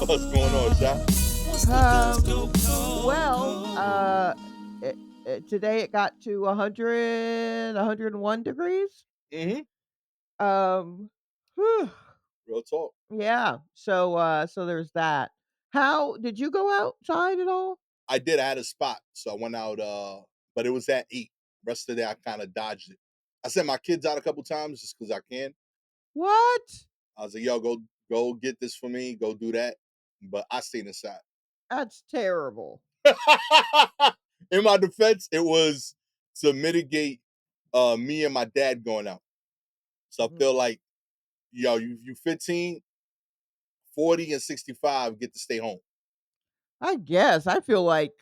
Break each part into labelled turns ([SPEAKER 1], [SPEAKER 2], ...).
[SPEAKER 1] What's going on, Sha?
[SPEAKER 2] Well, today it got to 100, 101 degrees.
[SPEAKER 1] Mm-hmm.
[SPEAKER 2] Um, whew,
[SPEAKER 1] Real talk.
[SPEAKER 2] yeah. So there's that. How did you go outside at all?
[SPEAKER 1] I did. I had a spot, so I went out. But it was at 8. Rest of the day, I kind of dodged it. I sent my kids out a couple times just because I can.
[SPEAKER 2] What?
[SPEAKER 1] I was like, "Yo, go get this for me. Go do that." But I stayed inside.
[SPEAKER 2] That's terrible.
[SPEAKER 1] In my defense, it was to mitigate me and my dad going out. So I
[SPEAKER 2] Mhm.
[SPEAKER 1] feel like, yo, you 15, 40, and 65 get to stay home.
[SPEAKER 2] I guess I feel like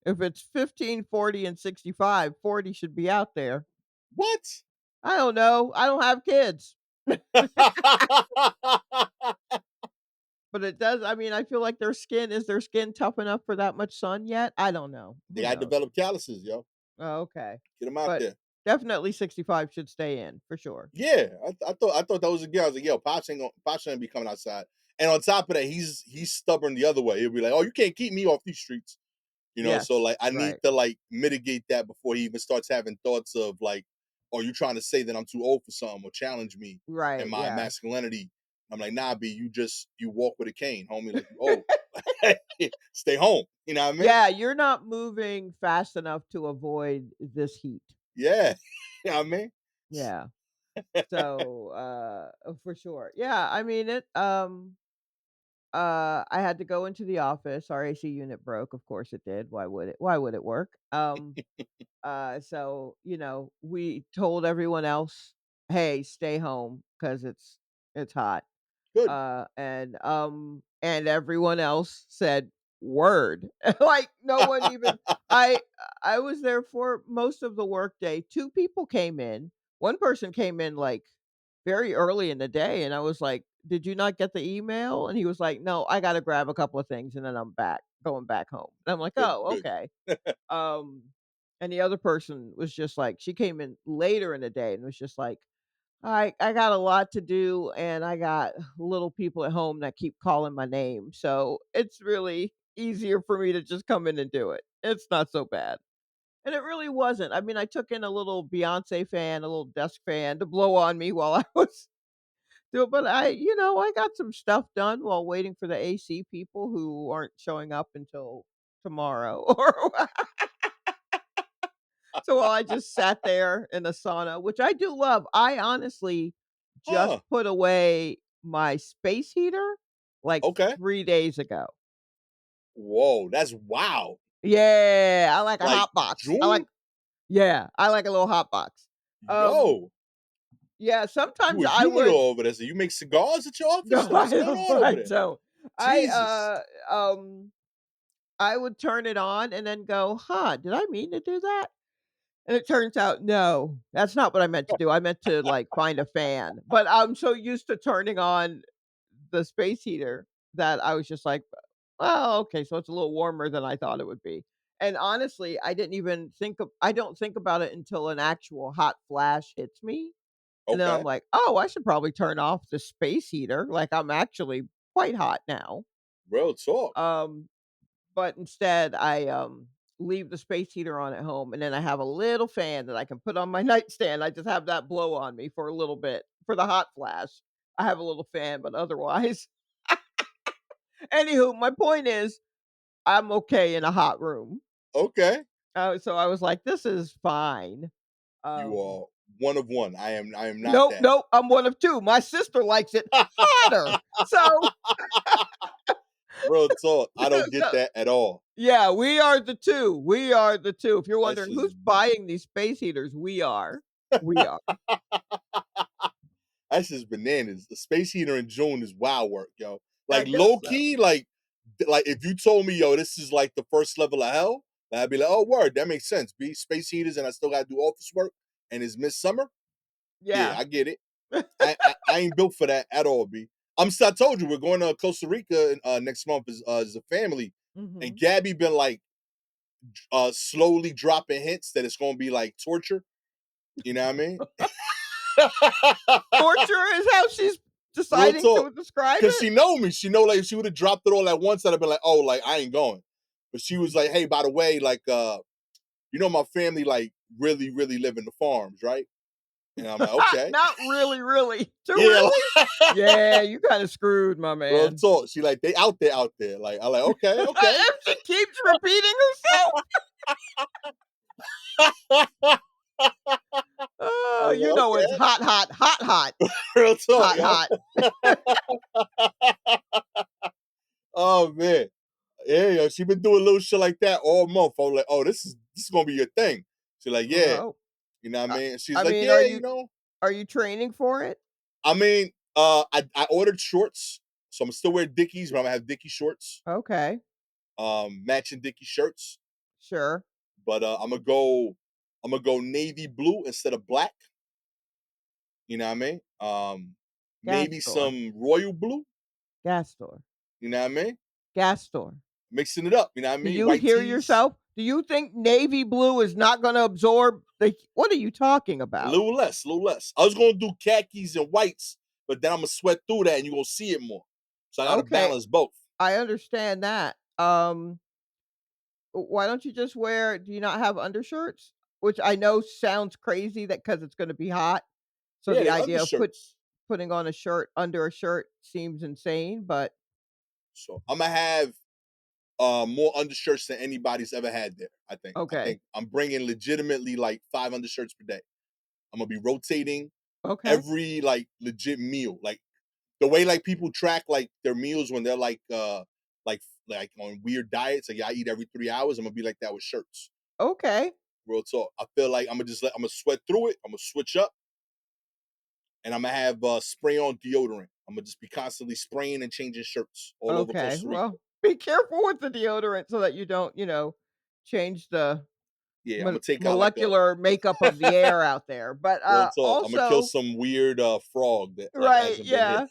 [SPEAKER 2] if it's 15, 40, and 65, 40 should be out there.
[SPEAKER 1] What?
[SPEAKER 2] I don't know. I don't have kids. But it does I mean, I feel like their skin tough enough for that much sun yet? I don't know.
[SPEAKER 1] They
[SPEAKER 2] Who
[SPEAKER 1] got
[SPEAKER 2] knows?
[SPEAKER 1] developed calluses, yo.
[SPEAKER 2] Oh, okay.
[SPEAKER 1] Get them out
[SPEAKER 2] But
[SPEAKER 1] there.
[SPEAKER 2] definitely 65 should stay in for sure.
[SPEAKER 1] Yeah, I thought that was a girl. I was like, yo, Pops ain't be coming outside. And on top of that, he's stubborn the other way. He'll be like, oh, you can't keep me off these streets. So
[SPEAKER 2] Yes,
[SPEAKER 1] like I need
[SPEAKER 2] right.
[SPEAKER 1] to like mitigate that before he even starts having thoughts of like, oh, you trying to say that I'm too old for something or challenge me and
[SPEAKER 2] Right,
[SPEAKER 1] my
[SPEAKER 2] yeah.
[SPEAKER 1] masculinity. I'm like, nah, B, you walk with a cane, homie, like you old. Stay home. You know what I mean?
[SPEAKER 2] Yeah, you're not moving fast enough to avoid this heat.
[SPEAKER 1] Yeah. You know what I mean?
[SPEAKER 2] Yeah. So, for sure. Yeah, I mean, I had to go into the office. Our AC unit broke, of course it did. Why would it work? So, we told everyone else, "Hey, stay home because it's hot."
[SPEAKER 1] Good.
[SPEAKER 2] And everyone else said, "Word." Like, no one even I I was there for most of the workday. 2 people came in. One person came in, like, very early in the day, and I was like, "Did you not get the email?" And he was like, "No, I gotta grab a couple of things, and then I'm going back home." And I'm like,
[SPEAKER 1] Good,
[SPEAKER 2] "Oh,
[SPEAKER 1] good.
[SPEAKER 2] okay." Um, and the other person was just like she came in later in the day and was just like, I got a lot to do, and I got little people at home that keep calling my name, so it's really easier for me to just come in and do it. It's not so bad." And it really wasn't. I mean, I took in a little Beyoncé fan, a little desk fan to blow on me while I was doing but I got some stuff done while waiting for the AC people who aren't showing up until tomorrow or so while I just sat there in the sauna, which I do love. I honestly just
[SPEAKER 1] Huh.
[SPEAKER 2] put away my space heater like
[SPEAKER 1] Okay.
[SPEAKER 2] 3 days ago.
[SPEAKER 1] Whoa, that's wow.
[SPEAKER 2] Yeah, I like a
[SPEAKER 1] Like
[SPEAKER 2] hot box.
[SPEAKER 1] June?
[SPEAKER 2] I like a little hot box. Um,
[SPEAKER 1] Yo,
[SPEAKER 2] yeah,
[SPEAKER 1] you
[SPEAKER 2] sometimes
[SPEAKER 1] a
[SPEAKER 2] I would
[SPEAKER 1] humidor over there. So you make cigars at your office?
[SPEAKER 2] no,
[SPEAKER 1] So what's going on
[SPEAKER 2] I
[SPEAKER 1] over there?
[SPEAKER 2] don't. I,
[SPEAKER 1] Jesus.
[SPEAKER 2] I would turn it on and then go, "Huh, did I mean to do that?" And it turns out, no, that's not what I meant to do. I meant to, like, find a fan, but I'm so used to turning on the space heater that I was just like, "Well, okay, so it's a little warmer than I thought it would be." And honestly, I don't think about it until an actual hot flash hits me, and then I'm
[SPEAKER 1] Okay.
[SPEAKER 2] like, "Oh, I should probably turn off the space heater, like, I'm actually quite hot now."
[SPEAKER 1] Real talk.
[SPEAKER 2] Um, but instead, I, leave the space heater on at home, and then I have a little fan that I can put on my nightstand. I just have that blow on me for a little bit. For the hot flash, I have a little fan, but otherwise anywho, my point is, I'm okay in a hot room.
[SPEAKER 1] Okay.
[SPEAKER 2] So I was like, "This is fine."
[SPEAKER 1] You
[SPEAKER 2] Um,
[SPEAKER 1] are one of one. I am not
[SPEAKER 2] nope,
[SPEAKER 1] that.
[SPEAKER 2] nope, I'm one of 2. My sister likes it hotter. So
[SPEAKER 1] Real talk. I don't get
[SPEAKER 2] so
[SPEAKER 1] that at all.
[SPEAKER 2] yeah, we are the 2. We are the 2. If you're
[SPEAKER 1] That's
[SPEAKER 2] wondering
[SPEAKER 1] just
[SPEAKER 2] who's buying these space heaters, we are. We are.
[SPEAKER 1] that's just bananas. The space heater in June is wild work, yo.
[SPEAKER 2] I
[SPEAKER 1] Like
[SPEAKER 2] guess
[SPEAKER 1] low
[SPEAKER 2] so.
[SPEAKER 1] key, like if you told me, yo, this is like the first level of hell, I'd be like, oh word, that makes sense. Be space heaters and I still gotta do office work and it's midsummer. Yeah,
[SPEAKER 2] Yeah.
[SPEAKER 1] I get it. I ain't built for that at all, B. I told you we're going to Costa Rica next month as a family, and
[SPEAKER 2] Mhm.
[SPEAKER 1] Gabby been like slowly dropping hints that it's gonna be like torture. You know what I mean?
[SPEAKER 2] Torture is how she's
[SPEAKER 1] Real
[SPEAKER 2] deciding
[SPEAKER 1] talk.
[SPEAKER 2] to describe
[SPEAKER 1] Cause
[SPEAKER 2] it?
[SPEAKER 1] she know me. She know like if she would have dropped it all at once, I'd have been like, oh, like I ain't going. But she was like, hey, by the way, like you know, my family like really, really live in the farms, right? And I'm like, okay.
[SPEAKER 2] Not really, really. Too
[SPEAKER 1] Yeah,
[SPEAKER 2] really? Yeah, you kinda screwed, my
[SPEAKER 1] real
[SPEAKER 2] man.
[SPEAKER 1] talk. She like, they out there. Like, I like, okay, okay.
[SPEAKER 2] If she keeps repeating herself.
[SPEAKER 1] I
[SPEAKER 2] Oh,
[SPEAKER 1] was
[SPEAKER 2] you know
[SPEAKER 1] like,
[SPEAKER 2] it's hot, hot, hot, hot,
[SPEAKER 1] okay. Real talk,
[SPEAKER 2] hot,
[SPEAKER 1] yo.
[SPEAKER 2] hot.
[SPEAKER 1] Oh man. Yeah, yo, she been doing little shit like that all month. I was like, oh, this is gonna be your thing. She's like, yeah.
[SPEAKER 2] Well,
[SPEAKER 1] You know what I
[SPEAKER 2] I
[SPEAKER 1] mean? She's
[SPEAKER 2] I
[SPEAKER 1] like,
[SPEAKER 2] mean,
[SPEAKER 1] yeah, you know.
[SPEAKER 2] are you training for it?
[SPEAKER 1] I mean, I ordered shorts, so I'm still wearing Dickies, but I'm gonna have Dickie shorts,
[SPEAKER 2] Okay,
[SPEAKER 1] matching Dickie shirts.
[SPEAKER 2] sure.
[SPEAKER 1] But I'm gonna go navy blue instead of black. You know what I mean? Maybe
[SPEAKER 2] Gastor,
[SPEAKER 1] some royal blue.
[SPEAKER 2] Gastor,
[SPEAKER 1] You know what I mean?
[SPEAKER 2] Gastor.
[SPEAKER 1] Mixing it up. You know what I
[SPEAKER 2] Do
[SPEAKER 1] mean?
[SPEAKER 2] you
[SPEAKER 1] White
[SPEAKER 2] hear
[SPEAKER 1] tees,
[SPEAKER 2] yourself? Do you think navy blue is not gonna absorb the what are you talking
[SPEAKER 1] a
[SPEAKER 2] about?
[SPEAKER 1] little less, a little less. I was gonna do khakis and whites, but then I'm gonna sweat through that, and you're gonna see it more. So I gotta
[SPEAKER 2] Okay,
[SPEAKER 1] balance both.
[SPEAKER 2] I understand that. Why don't you just wear do you not have undershirts? Which I know sounds crazy that because it's gonna be hot, so
[SPEAKER 1] Yeah,
[SPEAKER 2] the
[SPEAKER 1] they
[SPEAKER 2] idea of
[SPEAKER 1] undershirts.
[SPEAKER 2] putting on a shirt under a shirt seems insane, but
[SPEAKER 1] So I'm gonna have more undershirts than anybody's ever had there. I think. I
[SPEAKER 2] okay.
[SPEAKER 1] think I'm bringing legitimately like 5 undershirts per day. I'm gonna be rotating
[SPEAKER 2] Okay.
[SPEAKER 1] every like legit meal. Like the way like people track like their meals when they're like on weird diets. Like, yeah, I eat every 3 hours. I'm gonna be like that with shirts.
[SPEAKER 2] Okay.
[SPEAKER 1] Real talk. I feel like I'm gonna sweat through it. I'm gonna switch up, and I'm gonna have spray on deodorant. I'm gonna just be constantly spraying and changing shirts all over
[SPEAKER 2] Okay.
[SPEAKER 1] Costa Rica.
[SPEAKER 2] Well, be careful with the deodorant so that you don't, change the
[SPEAKER 1] Yeah, I'm gonna take out like a
[SPEAKER 2] molecular makeup of the air out there. But
[SPEAKER 1] real talk. I'm gonna kill
[SPEAKER 2] also
[SPEAKER 1] some weird frog that like
[SPEAKER 2] right,
[SPEAKER 1] hasn't been here.
[SPEAKER 2] yeah.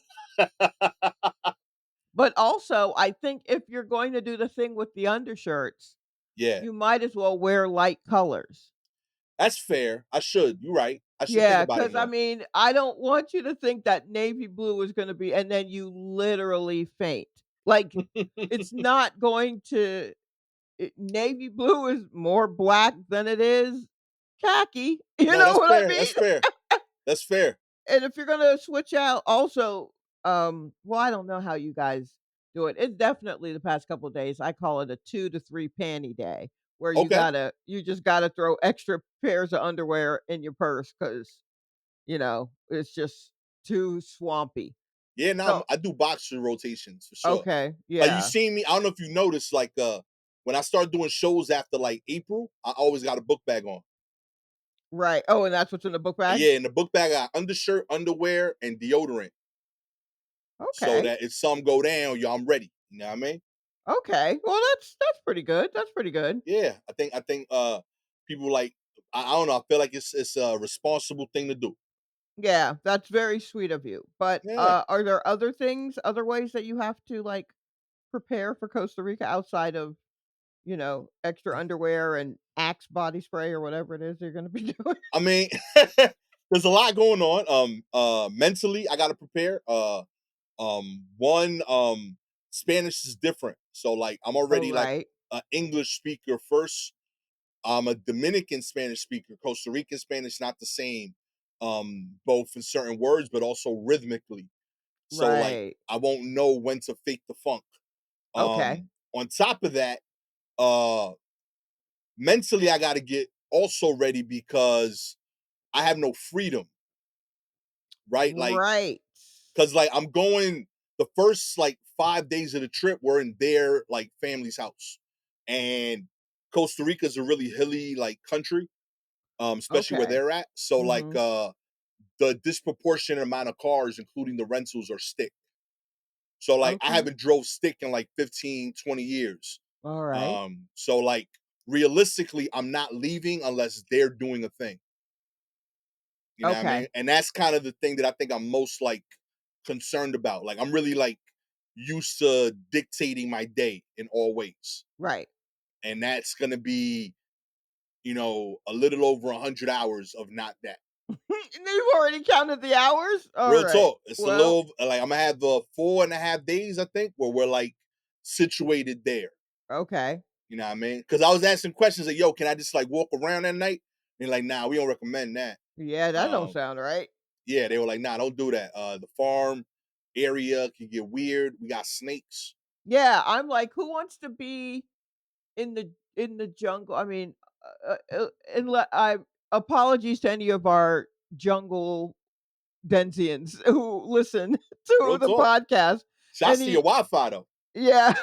[SPEAKER 2] But also, I think if you're going to do the thing with the undershirts,
[SPEAKER 1] Yeah,
[SPEAKER 2] you might as well wear light colors.
[SPEAKER 1] that's fair. I should. You're right. I should think
[SPEAKER 2] Yeah,
[SPEAKER 1] about it
[SPEAKER 2] because I
[SPEAKER 1] more.
[SPEAKER 2] mean, I don't want you to think that navy blue is gonna be and then you literally faint. Like, it's not going to navy blue is more black than it is khaki, you
[SPEAKER 1] No,
[SPEAKER 2] know
[SPEAKER 1] that's
[SPEAKER 2] what I
[SPEAKER 1] fair.
[SPEAKER 2] mean?
[SPEAKER 1] That's fair. That's fair.
[SPEAKER 2] And if you're gonna switch out also, well, I don't know how you guys do it. It's definitely the past couple of days, I call it a 2 to 3 panty day, where
[SPEAKER 1] Okay.
[SPEAKER 2] you just gotta throw extra pairs of underwear in your purse because it's just too swampy.
[SPEAKER 1] Yeah, now
[SPEAKER 2] So
[SPEAKER 1] I do boxer rotations for sure.
[SPEAKER 2] okay,
[SPEAKER 1] Like you
[SPEAKER 2] yeah,
[SPEAKER 1] seen me. I don't know if you noticed. Like when I start doing shows after like April, I always got a book bag on.
[SPEAKER 2] right. Oh, and that's what's in the book bag?
[SPEAKER 1] Yeah, in the book bag, I got undershirt, underwear, and deodorant. So
[SPEAKER 2] Okay,
[SPEAKER 1] that if some go down, yo, I'm ready. You know what I mean?
[SPEAKER 2] okay. Well, that's pretty good, that's pretty good.
[SPEAKER 1] Yeah, I think people like I don't know. I feel like it's a responsible thing to do.
[SPEAKER 2] Yeah, that's very sweet of you. But,
[SPEAKER 1] Yeah.
[SPEAKER 2] are there other things, other ways that you have to, like, prepare for Costa Rica outside of, extra underwear and Axe body spray or whatever it is you're gonna be doing?
[SPEAKER 1] I mean, there's a lot going on. Mentally, I got to prepare. One, Spanish is different. So like, I'm
[SPEAKER 2] Oh,
[SPEAKER 1] already like
[SPEAKER 2] right.
[SPEAKER 1] an English speaker first. I'm a Dominican Spanish speaker. Costa Rican Spanish not the same. Both in certain words, but also rhythmically. So like,
[SPEAKER 2] Right.
[SPEAKER 1] I won't know when to fake the funk.
[SPEAKER 2] Okay.
[SPEAKER 1] On top of that, uh, mentally, I got to get also ready because I have no freedom, right? Like,
[SPEAKER 2] Right.
[SPEAKER 1] cause like I'm going the first like 5 days of the trip, we're in their like family's house. And Costa Rica's a really hilly like country, especially where
[SPEAKER 2] Okay.
[SPEAKER 1] they're at. So like
[SPEAKER 2] Mhm.
[SPEAKER 1] the disproportionate amount of cars, including the rentals, are stick. So like I
[SPEAKER 2] Okay.
[SPEAKER 1] haven't drove stick in like 15, 20 years.
[SPEAKER 2] Alright.
[SPEAKER 1] So like realistically, I'm not leaving unless they're doing a thing. You know what I mean?
[SPEAKER 2] Okay.
[SPEAKER 1] And that's kind of the thing that I think I'm most like concerned about. Like I'm really like used to dictating my day in all ways.
[SPEAKER 2] Right.
[SPEAKER 1] And that's gonna be, a little over 100 hours of not that.
[SPEAKER 2] You've already counted the hours?
[SPEAKER 1] Real
[SPEAKER 2] Alright.
[SPEAKER 1] talk. It's a
[SPEAKER 2] Well,
[SPEAKER 1] little like I'm gonna have the 4.5 days, I think, where we're like situated there.
[SPEAKER 2] okay.
[SPEAKER 1] You know what I mean? Because I was asking questions like, "Yo, can I just like walk around at night?" And they're like, "Nah, we don't recommend that."
[SPEAKER 2] Yeah, that don't
[SPEAKER 1] Um,
[SPEAKER 2] sound right.
[SPEAKER 1] yeah, they were like, "Nah, don't do that. The farm area can get weird. We got snakes."
[SPEAKER 2] Yeah, I'm like, who wants to be in the jungle? I mean, I apologies to any of our jungle Denzians who listen to
[SPEAKER 1] Real
[SPEAKER 2] the
[SPEAKER 1] talk.
[SPEAKER 2] podcast.
[SPEAKER 1] Shots to your
[SPEAKER 2] Any
[SPEAKER 1] Wi-Fi though.
[SPEAKER 2] yeah,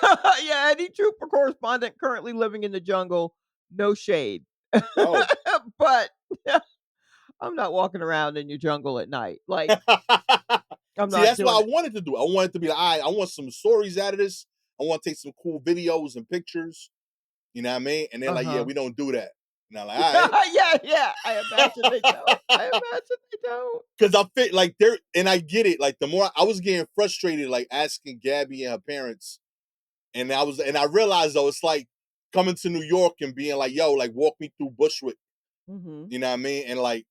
[SPEAKER 2] yeah, any trooper correspondent currently living in the jungle, no shade.
[SPEAKER 1] Yo.
[SPEAKER 2] But I'm not walking around in your jungle at night. Like, I'm
[SPEAKER 1] See,
[SPEAKER 2] not
[SPEAKER 1] that's what
[SPEAKER 2] doing
[SPEAKER 1] I
[SPEAKER 2] it.
[SPEAKER 1] wanted to do. I wanted to be like, all right, I want some stories out of this. I want to take some cool videos and pictures. You know what I mean? And they're like, yeah,
[SPEAKER 2] Uh-huh.
[SPEAKER 1] we don't do that. And I'm like, all right.
[SPEAKER 2] Yeah, yeah. I imagine they don't. I imagine they don't.
[SPEAKER 1] Because I fit like there, and I get it. Like the more I was getting frustrated, like asking Gabby and her parents, and I realized though, it's like coming to New York and being like, yo, like walk me through Bushwick.
[SPEAKER 2] Mhm.
[SPEAKER 1] You know what I mean? And like,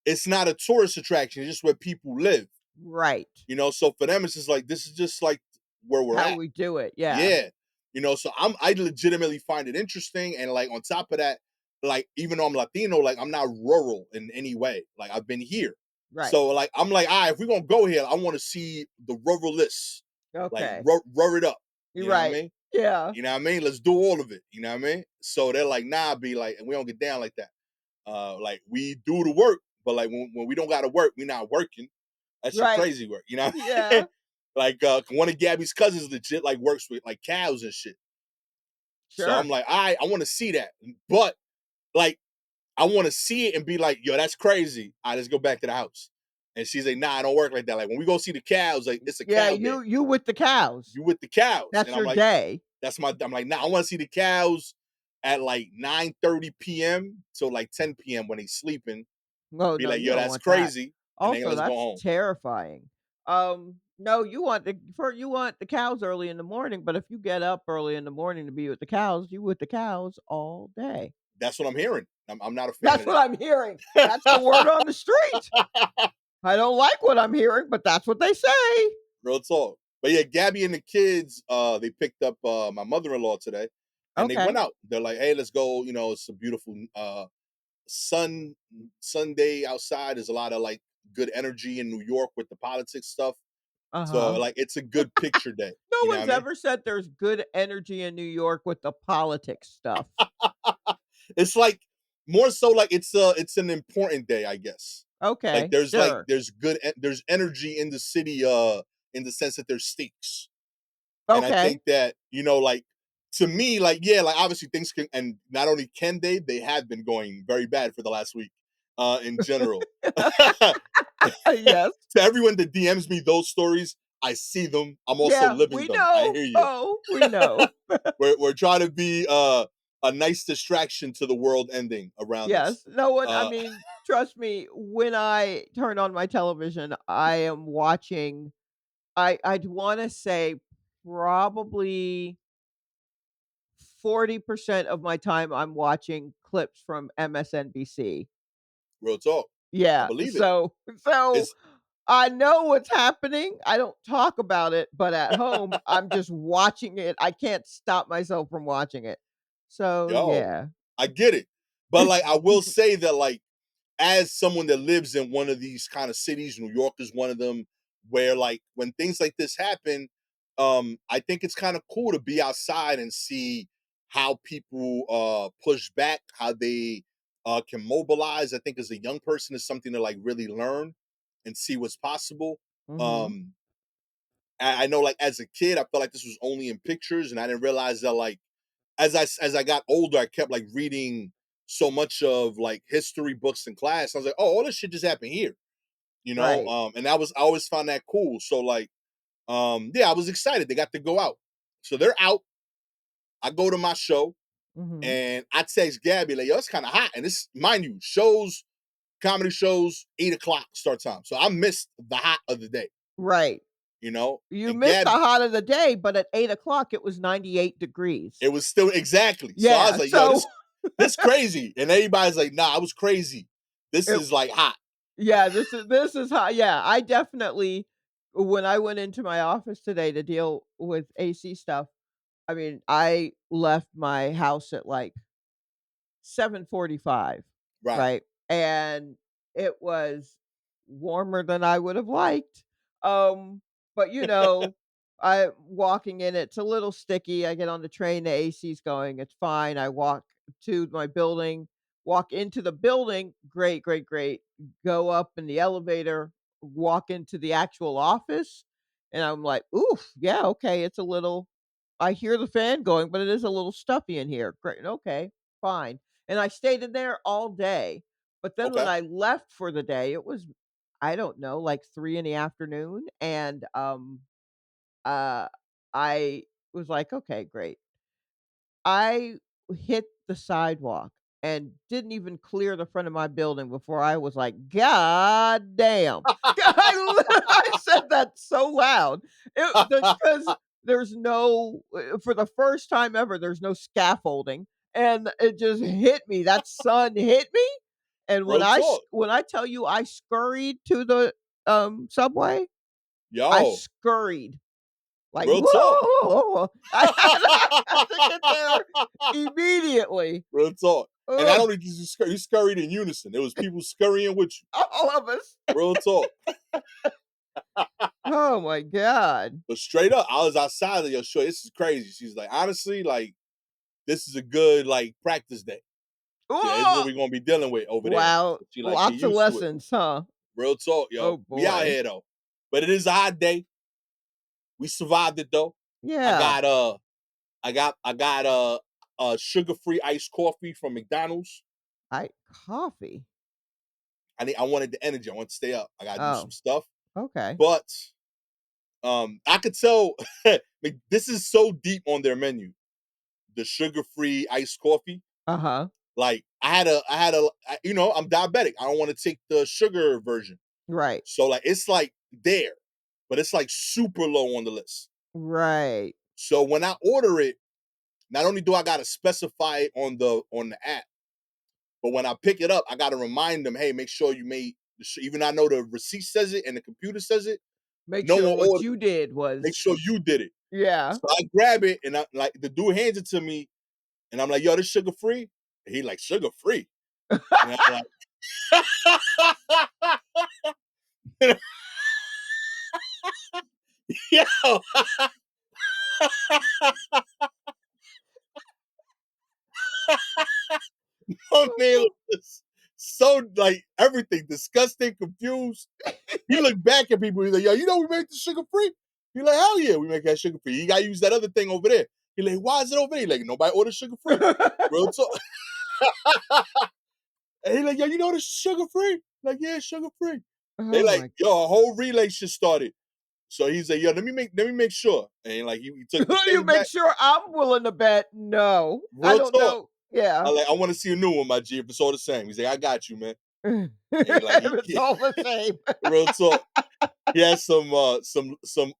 [SPEAKER 1] it's not a tourist attraction; it's just where people live.
[SPEAKER 2] Right.
[SPEAKER 1] You know, so for them, it's just like this is just like where we're
[SPEAKER 2] How
[SPEAKER 1] at.
[SPEAKER 2] we do it. Yeah.
[SPEAKER 1] Yeah. You know, so I legitimately find it interesting. And like on top of that, like even though I'm Latino, like I'm not rural in any way. Like I've been here.
[SPEAKER 2] Right.
[SPEAKER 1] So like I'm like, all right, if we're gonna go here, I want to see the rural list. Like
[SPEAKER 2] Okay.
[SPEAKER 1] rur it up.
[SPEAKER 2] You're
[SPEAKER 1] You know what I
[SPEAKER 2] right.
[SPEAKER 1] mean?
[SPEAKER 2] Yeah.
[SPEAKER 1] You know what I mean? Let's do all of it. You know what I mean? So they're like, nah, be like, and we don't get down like that. Like we do the work, but like when we don't gotta work, we not working. That's your
[SPEAKER 2] Right.
[SPEAKER 1] crazy work. You know what I mean?
[SPEAKER 2] Yeah.
[SPEAKER 1] Like one of Gabby's cousins legit like works with like cows and shit. So I'm
[SPEAKER 2] Sure.
[SPEAKER 1] like, all right, I want to see that. But like I want to see it and be like, yo, that's crazy. All right, let's go back to the house. And she's like, nah, I don't work like that. Like when we go see the cows, like it's a
[SPEAKER 2] Yeah,
[SPEAKER 1] cow day.
[SPEAKER 2] you with the cows.
[SPEAKER 1] You with the cows.
[SPEAKER 2] That's
[SPEAKER 1] And I'm
[SPEAKER 2] your
[SPEAKER 1] like,
[SPEAKER 2] day.
[SPEAKER 1] I'm like, nah, I want to see the cows at like 9:30 p.m. till like 10 p.m. when he's sleeping.
[SPEAKER 2] Oh,
[SPEAKER 1] Be
[SPEAKER 2] no,
[SPEAKER 1] like,
[SPEAKER 2] you
[SPEAKER 1] yo,
[SPEAKER 2] don't
[SPEAKER 1] that's
[SPEAKER 2] want that.
[SPEAKER 1] crazy. And then
[SPEAKER 2] Also,
[SPEAKER 1] let's go
[SPEAKER 2] that's
[SPEAKER 1] home.
[SPEAKER 2] terrifying. No, you want the cows early in the morning, but if you get up early in the morning to be with the cows, you with the cows all day.
[SPEAKER 1] That's what I'm hearing. I'm not a fan
[SPEAKER 2] That's
[SPEAKER 1] of
[SPEAKER 2] what I'm hearing. That's the word on the street.
[SPEAKER 1] that.
[SPEAKER 2] I don't like what I'm hearing, but that's what they say.
[SPEAKER 1] Real talk. But yeah, Gabby and the kids, they picked up my mother-in-law today and they went
[SPEAKER 2] Okay.
[SPEAKER 1] out. They're like, hey, let's go. You know, it's a beautiful sun Sunday outside. There's a lot of like good energy in New York with the politics stuff. So
[SPEAKER 2] Uh-huh.
[SPEAKER 1] like it's a good picture day.
[SPEAKER 2] No
[SPEAKER 1] You know what
[SPEAKER 2] one's
[SPEAKER 1] I mean?
[SPEAKER 2] ever said there's good energy in New York with the politics stuff.
[SPEAKER 1] It's like more so like it's an important day, I guess.
[SPEAKER 2] Okay,
[SPEAKER 1] Like
[SPEAKER 2] sure.
[SPEAKER 1] there's energy in the city in the sense that there's stakes. And I
[SPEAKER 2] Okay.
[SPEAKER 1] think that, you know, like to me, like, yeah, like obviously things can, and not only can they have been going very bad for the last week, in general.
[SPEAKER 2] Yes.
[SPEAKER 1] To everyone that DMs me those stories, I see them. I'm also
[SPEAKER 2] Yeah,
[SPEAKER 1] living
[SPEAKER 2] we
[SPEAKER 1] them. I
[SPEAKER 2] know.
[SPEAKER 1] hear you.
[SPEAKER 2] Oh, we know.
[SPEAKER 1] We're trying to be a nice distraction to the world ending around us.
[SPEAKER 2] Yes. No one I
[SPEAKER 1] Uh
[SPEAKER 2] mean, trust me, when I turn on my television, I am watching I'd wanna say probably 40% of my time I'm watching clips from MSNBC.
[SPEAKER 1] Real talk. I
[SPEAKER 2] Yeah,
[SPEAKER 1] believe it.
[SPEAKER 2] so
[SPEAKER 1] It's
[SPEAKER 2] I know what's happening. I don't talk about it, but at home, I'm just watching it. I can't stop myself from watching it. So,
[SPEAKER 1] yo,
[SPEAKER 2] yeah.
[SPEAKER 1] I get it. But like I will say that like as someone that lives in one of these kind of cities, New York is one of them, where like when things like this happen, I think it's kind of cool to be outside and see how people push back, how they can mobilize. I think as a young person is something to like really learn and see what's possible.
[SPEAKER 2] Mhm.
[SPEAKER 1] Um, I know like as a kid, I felt like this was only in pictures, and I didn't realize that like as I got older, I kept like reading so much of like history books in class. I was like, oh, all this shit just happened here, you know.
[SPEAKER 2] Right.
[SPEAKER 1] And I always found that cool. So like, yeah, I was excited. They got to go out, so they're out. I go to my show
[SPEAKER 2] Mhm.
[SPEAKER 1] and I text Gabby like, yo, it's kind of hot, and this, mind you, comedy shows, 8 o'clock start time, so I missed the hot of the day,
[SPEAKER 2] Right.
[SPEAKER 1] you know.
[SPEAKER 2] You
[SPEAKER 1] And
[SPEAKER 2] missed the
[SPEAKER 1] Gabby,
[SPEAKER 2] hot of the day, but at 8 o'clock, it was 98 degrees.
[SPEAKER 1] it was still exactly. So I was
[SPEAKER 2] Yeah,
[SPEAKER 1] like, yo,
[SPEAKER 2] so
[SPEAKER 1] this crazy. And everybody's like, nah, I was crazy. This
[SPEAKER 2] it
[SPEAKER 1] is like hot.
[SPEAKER 2] Yeah, this is how yeah, I definitely when I went into my office today to deal with AC stuff, I mean, I left my house at, like, 7:45,
[SPEAKER 1] Right.
[SPEAKER 2] right? And it was warmer than I would have liked. Um, but, I walking in, it's a little sticky. I get on the train, the AC's going, it's fine. I walk to my building, walk into the building, great, great, great. Go up in the elevator, walk into the actual office, and I'm like, "Oof, yeah, okay, it's a little I hear the fan going, but it is a little stuffy in here. Great, okay, fine." And I stayed in there all day. But then when
[SPEAKER 1] Okay.
[SPEAKER 2] I left for the day, it was, I don't know, like 3 in the afternoon, and, uh, I was like, "Okay, great." I hit the sidewalk and didn't even clear the front of my building before I was like, "God damn." I said that so loud. Because there's no for the first time ever, there's no scaffolding, and it just hit me. That sun hit me, and
[SPEAKER 1] Real talk.
[SPEAKER 2] when I tell you I scurried to the, subway, I
[SPEAKER 1] Yo,
[SPEAKER 2] scurried. Like,
[SPEAKER 1] real talk.
[SPEAKER 2] "Whoa." I had to get there immediately.
[SPEAKER 1] Real talk. And not
[SPEAKER 2] Ugh,
[SPEAKER 1] only did you scurried in unison, there was people scurrying with you.
[SPEAKER 2] all of us.
[SPEAKER 1] Real talk.
[SPEAKER 2] Oh my god.
[SPEAKER 1] But straight up, I was outside of your show. This is crazy. She's like, honestly, like, this is a good like practice day. Yeah, this is what
[SPEAKER 2] Ooh,
[SPEAKER 1] we're gonna be dealing with over there.
[SPEAKER 2] wow,
[SPEAKER 1] She like, get
[SPEAKER 2] lots of
[SPEAKER 1] used to it.
[SPEAKER 2] lessons, huh?
[SPEAKER 1] Real talk,
[SPEAKER 2] Oh
[SPEAKER 1] yo. We out
[SPEAKER 2] boy.
[SPEAKER 1] here though. But it is a hot day. We survived it though. I
[SPEAKER 2] Yeah.
[SPEAKER 1] got sugar-free iced coffee from McDonald's.
[SPEAKER 2] I coffee.
[SPEAKER 1] I wanted the energy. I want to stay up. I gotta do some
[SPEAKER 2] Oh,
[SPEAKER 1] stuff.
[SPEAKER 2] okay.
[SPEAKER 1] But I could tell like, this is so deep on their menu. The sugar-free iced coffee.
[SPEAKER 2] Uh-huh.
[SPEAKER 1] Like I'm diabetic. I don't want to take the sugar version.
[SPEAKER 2] Right.
[SPEAKER 1] So like it's like there, but it's like super low on the list.
[SPEAKER 2] Right.
[SPEAKER 1] So when I order it, not only do I gotta specify it on the app, but when I pick it up, I gotta remind them, hey, make sure you made even though I know the receipt says it and the computer says it,
[SPEAKER 2] Make
[SPEAKER 1] no
[SPEAKER 2] sure
[SPEAKER 1] one
[SPEAKER 2] what
[SPEAKER 1] ordered.
[SPEAKER 2] you did
[SPEAKER 1] Make
[SPEAKER 2] was
[SPEAKER 1] sure you did it.
[SPEAKER 2] yeah.
[SPEAKER 1] So I grab it and I like the dude hands it to me, and I'm like, yo, this sugar free. He like sugar free, and I'm like, yo, my man was so like everything disgusting, confused. He looked back at people. He's like, yo, you know we make the sugar free? He like, hell yeah, we make that sugar free. You gotta use that other thing over there. He like, why is it over there? He like, nobody ordered sugar free. Real talk. And he like, yo, you know this is sugar free? Like, yeah, sugar free. They
[SPEAKER 2] Oh
[SPEAKER 1] like,
[SPEAKER 2] my
[SPEAKER 1] yo, a whole relay shit started. So he's like, yo, let me make sure. And like he took the
[SPEAKER 2] You
[SPEAKER 1] thing
[SPEAKER 2] make
[SPEAKER 1] back.
[SPEAKER 2] sure I'm willing to bet no. I
[SPEAKER 1] Real
[SPEAKER 2] don't
[SPEAKER 1] talk.
[SPEAKER 2] know. Yeah.
[SPEAKER 1] I want to see a new one, my G. If it's all the same. He's like, I got you, man. And
[SPEAKER 2] It's all the same.
[SPEAKER 1] real talk. He has some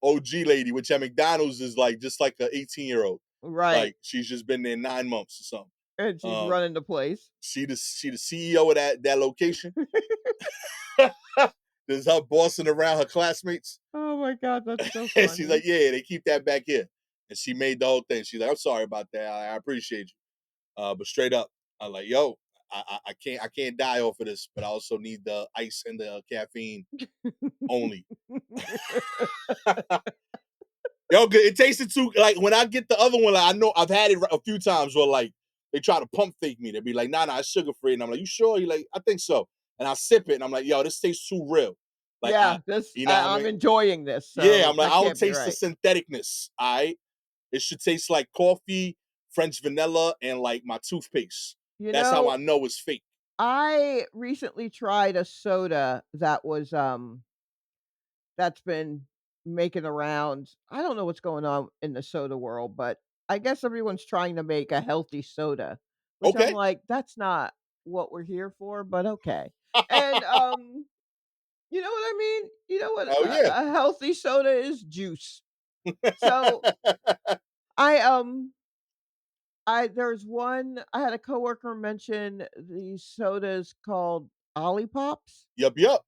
[SPEAKER 1] OG lady, which at McDonald's is like just like an 18-year-old.
[SPEAKER 2] Right.
[SPEAKER 1] Like she's just been there 9 months or something.
[SPEAKER 2] And she's
[SPEAKER 1] Um,
[SPEAKER 2] running the place.
[SPEAKER 1] she the CEO of that location. There's her bossing around her classmates.
[SPEAKER 2] Oh my god, that's so
[SPEAKER 1] And she's like,
[SPEAKER 2] funny.
[SPEAKER 1] yeah, they keep that back here. And she made the whole thing. She's like, I'm sorry about that. I appreciate you. But straight up, I'm like, yo, I can't die off of this, but I also need the ice and the caffeine only. Yo, good. It tasted too like when I get the other one. Like I know I've had it a few times where like they try to pump fake me. They be like, nah, it's sugar free, and I'm like, you sure? He like, I think so. And I sip it, and I'm like, yo, this tastes too real. Like
[SPEAKER 2] Yeah, this
[SPEAKER 1] you know what I
[SPEAKER 2] I'm
[SPEAKER 1] mean?
[SPEAKER 2] enjoying this,
[SPEAKER 1] Yeah,
[SPEAKER 2] so
[SPEAKER 1] I'm like,
[SPEAKER 2] that
[SPEAKER 1] I don't
[SPEAKER 2] can't be
[SPEAKER 1] taste the
[SPEAKER 2] right.
[SPEAKER 1] syntheticness. All right, it should taste like coffee, French vanilla, and like my toothpaste.
[SPEAKER 2] You
[SPEAKER 1] That's how I
[SPEAKER 2] know,
[SPEAKER 1] know it's fake.
[SPEAKER 2] I recently tried a soda that was, that's been making the rounds. I don't know what's going on in the soda world, but I guess everyone's trying to make a healthy soda, which I'm
[SPEAKER 1] Okay.
[SPEAKER 2] like, "That's not what we're here for," but okay. And, you know what I mean? You know what
[SPEAKER 1] Oh yeah.
[SPEAKER 2] a healthy soda is? Juice. So, I, there's one I had a coworker mention these sodas called Ollipops.
[SPEAKER 1] Yup, yup.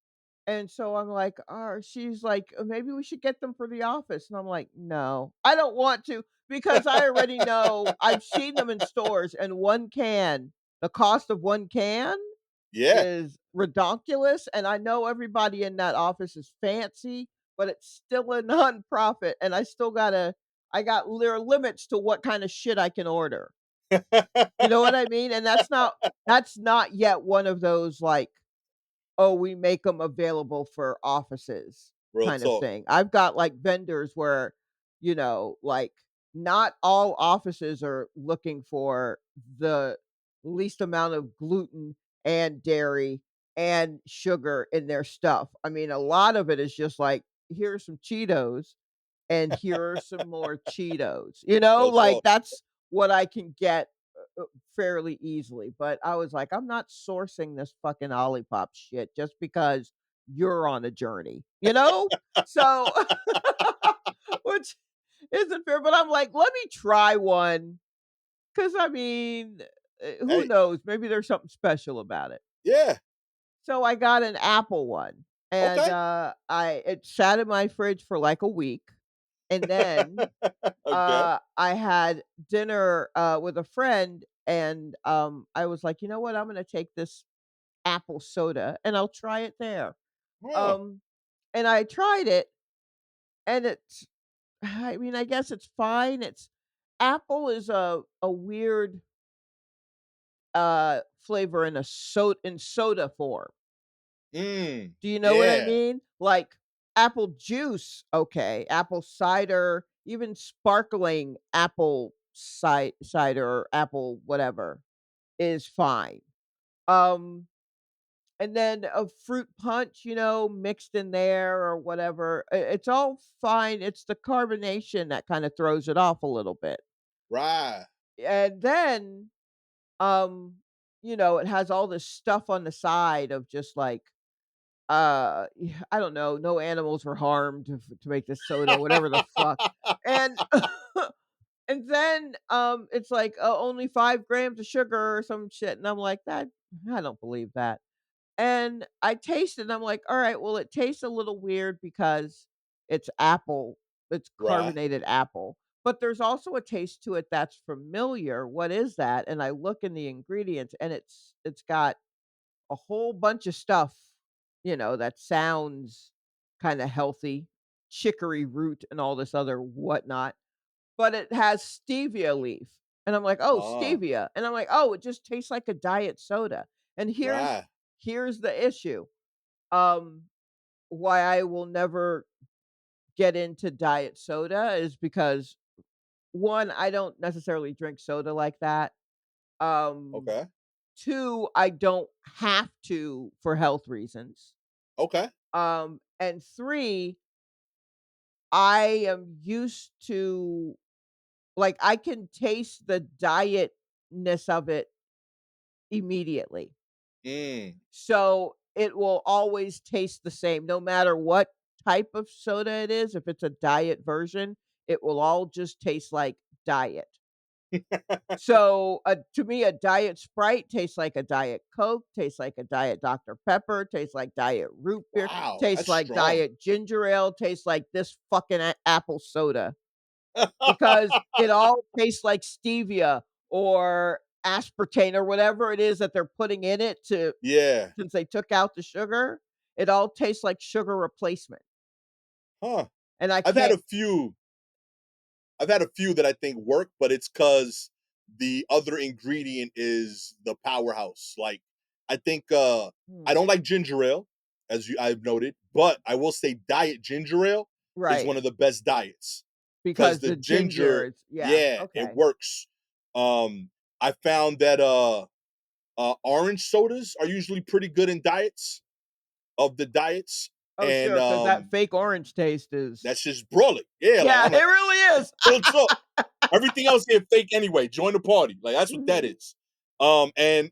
[SPEAKER 2] And so I'm like, she's like, maybe we should get them for the office." And I'm like, "No, I don't want to because I already know I've seen them in stores and the cost of one can
[SPEAKER 1] Yeah.
[SPEAKER 2] is redonkulous, and I know everybody in that office is fancy, but it's still a nonprofit, and I got there are limits to what kind of shit I can order. You know what I mean? And that's not yet one of those, like, "Oh, we make them available for offices,"
[SPEAKER 1] Real
[SPEAKER 2] kind of
[SPEAKER 1] talk.
[SPEAKER 2] thing. I've got, like, vendors where, like, not all offices are looking for the least amount of gluten and dairy and sugar in their stuff. I mean, a lot of it is just like, "Here's some Cheetos, and here are some more Cheetos."
[SPEAKER 1] Real
[SPEAKER 2] Like,
[SPEAKER 1] talk.
[SPEAKER 2] that's what I can get, fairly easily, but I was like, "I'm not sourcing this fucking Olipop shit just because you're on a journey," you know? So, which isn't fair, but I'm like, "Let me try one, because I mean, who
[SPEAKER 1] Hey,
[SPEAKER 2] knows? Maybe there's something special about it."
[SPEAKER 1] yeah.
[SPEAKER 2] So I got an Apple one, and,
[SPEAKER 1] Okay.
[SPEAKER 2] I it sat in my fridge for, like, a week, and then
[SPEAKER 1] Okay.
[SPEAKER 2] I had dinner, with a friend, and, I was like, "You know what? I'm gonna take this apple soda, and I'll try it there."
[SPEAKER 1] Huh.
[SPEAKER 2] Um, and I tried it, and it's I mean, I guess it's fine. Apple is a weird, flavor in soda form. Do you know what I
[SPEAKER 1] Yeah.
[SPEAKER 2] mean? Like, apple juice, okay, apple cider, even sparkling apple cider or apple whatever is fine. Um, and then a fruit punch, mixed in there or whatever, it's all fine. It's the carbonation that kinda throws it off a little bit.
[SPEAKER 1] Right.
[SPEAKER 2] And then, um, it has all this stuff on the side of just like I don't know, no animals were harmed to make this soda, whatever the fuck. And and then, it's like, only 5 grams of sugar or some shit, and I'm like, "That I don't believe that." And I tasted and I'm like, "Alright, well, it tastes a little weird because it's apple, it's
[SPEAKER 1] Right.
[SPEAKER 2] carbonated apple, but there's also a taste to it that's familiar. What is that?" And I look in the ingredients, and it's got a whole bunch of stuff, that sounds kinda healthy, chicory root and all this other whatnot, but it has stevia leaf, and I'm like, "Oh,
[SPEAKER 1] Oh,
[SPEAKER 2] stevia," and I'm like, "Oh, it just tastes like a diet soda." And
[SPEAKER 1] right.
[SPEAKER 2] here's the issue, um, why I will never get into diet soda is because, 1, I don't necessarily drink soda like that, um,
[SPEAKER 1] Okay.
[SPEAKER 2] 2, I don't have to for health reasons.
[SPEAKER 1] Okay.
[SPEAKER 2] And 3, I am used to like, I can taste the dietness of it immediately.
[SPEAKER 1] Mm.
[SPEAKER 2] So, it will always taste the same no matter what type of soda it is. If it's a diet version, it will all just taste like diet. So, to me, a diet Sprite tastes like a diet Coke, tastes like a diet Dr. Pepper, tastes like diet root beer,
[SPEAKER 1] Wow,
[SPEAKER 2] tastes
[SPEAKER 1] that's
[SPEAKER 2] like
[SPEAKER 1] strong.
[SPEAKER 2] diet ginger ale, tastes like this fucking apple soda because it all tastes like stevia or aspartame or whatever it is that they're putting in it to
[SPEAKER 1] Yeah.
[SPEAKER 2] since they took out the sugar, it all tastes like sugar replacement,
[SPEAKER 1] Huh.
[SPEAKER 2] and I
[SPEAKER 1] I've had
[SPEAKER 2] can't.
[SPEAKER 1] a few I've had a few that I think work, but it's because the other ingredient is the powerhouse. Like, I think I
[SPEAKER 2] Hmm,
[SPEAKER 1] don't like ginger ale, as I've noted, but I will say diet ginger ale is
[SPEAKER 2] right,
[SPEAKER 1] one of the best diets because
[SPEAKER 2] because
[SPEAKER 1] the
[SPEAKER 2] the ginger
[SPEAKER 1] ginger,
[SPEAKER 2] is yeah,
[SPEAKER 1] yeah, it
[SPEAKER 2] okay.
[SPEAKER 1] works. I found that orange sodas are usually pretty good in of the diets,
[SPEAKER 2] Oh,
[SPEAKER 1] and
[SPEAKER 2] sure, because that fake orange taste is
[SPEAKER 1] that's just brawling. Yeah, like
[SPEAKER 2] yeah,
[SPEAKER 1] I'm
[SPEAKER 2] it
[SPEAKER 1] like,
[SPEAKER 2] really is.
[SPEAKER 1] real talk. Everything else here fake anyway. Join the party. Like that's what that
[SPEAKER 2] Mhm.
[SPEAKER 1] is. And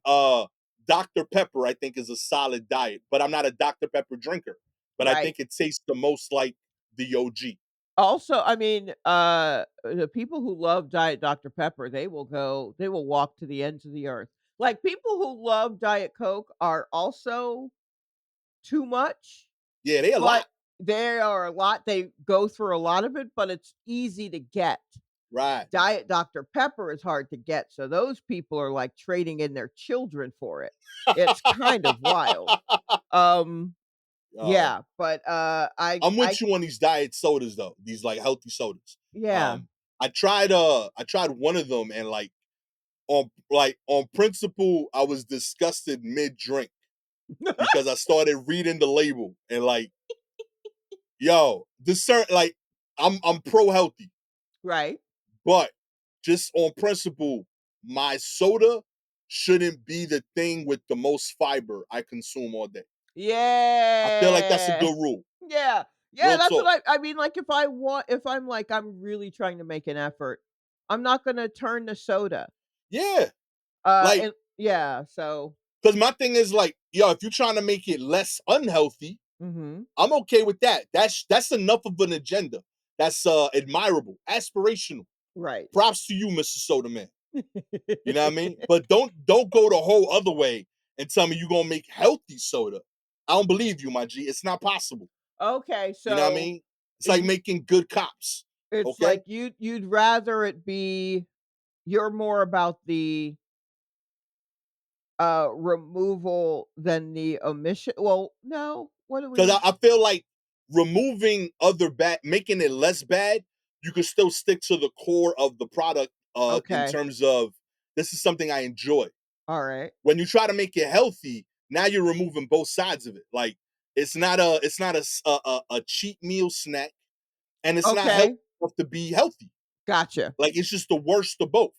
[SPEAKER 1] Dr. Pepper, I think, is a solid diet, but I'm not a Dr. Pepper drinker. But I
[SPEAKER 2] Right.
[SPEAKER 1] think it tastes the most like the OG.
[SPEAKER 2] Also, I mean, the people who love Diet Dr. Pepper, they will walk to the ends of the earth. Like, people who love Diet Coke are also too much,
[SPEAKER 1] Yeah, they a lot.
[SPEAKER 2] but they are a lot. They go through a lot of it, but it's easy to get.
[SPEAKER 1] Right.
[SPEAKER 2] Diet Dr. Pepper is hard to get, so those people are, like, trading in their children for it. It's kind of wild. Um,
[SPEAKER 1] Yo,
[SPEAKER 2] yeah, but,
[SPEAKER 1] I'm
[SPEAKER 2] I
[SPEAKER 1] with you on these diet sodas though. These like healthy sodas.
[SPEAKER 2] yeah.
[SPEAKER 1] I tried one of them and on principle, I was disgusted mid drink because I started reading the label and like, yo, this certain like I'm pro healthy,
[SPEAKER 2] Right.
[SPEAKER 1] but just on principle, my soda shouldn't be the thing with the most fiber I consume all day. I feel like that's a
[SPEAKER 2] Yeah.
[SPEAKER 1] good rule.
[SPEAKER 2] Yeah. Yeah,
[SPEAKER 1] Real
[SPEAKER 2] that's
[SPEAKER 1] talk.
[SPEAKER 2] what I mean, like, if I'm like, I'm really trying to make an effort, I'm not gonna turn to soda.
[SPEAKER 1] Yeah. Like,
[SPEAKER 2] And yeah, so
[SPEAKER 1] because my thing is like, yo, if you're trying to make it less unhealthy,
[SPEAKER 2] mhm.
[SPEAKER 1] I'm okay with that. That's enough of an agenda. That's admirable, aspirational.
[SPEAKER 2] Right.
[SPEAKER 1] Props to you, Mr. Soda Man. You know what I mean? But don't go the whole other way and tell me you're gonna make healthy soda. I don't believe you, my G. It's not possible.
[SPEAKER 2] Okay,
[SPEAKER 1] You know what I
[SPEAKER 2] so
[SPEAKER 1] mean? It's like
[SPEAKER 2] you
[SPEAKER 1] making good cops.
[SPEAKER 2] it's
[SPEAKER 1] Okay?
[SPEAKER 2] like you'd rather it be you're more about the, removal than the omission well, no, what do
[SPEAKER 1] Because
[SPEAKER 2] we
[SPEAKER 1] I feel like removing other bad, making it less bad, you can still stick to the core of the product in
[SPEAKER 2] okay,
[SPEAKER 1] terms of this is something I enjoy.
[SPEAKER 2] alright.
[SPEAKER 1] When you try to make it healthy, now you're removing both sides of it. Like it's not a cheat meal snack, and it's not healthy
[SPEAKER 2] Okay,
[SPEAKER 1] enough to be healthy.
[SPEAKER 2] gotcha.
[SPEAKER 1] Like it's just the worst of both.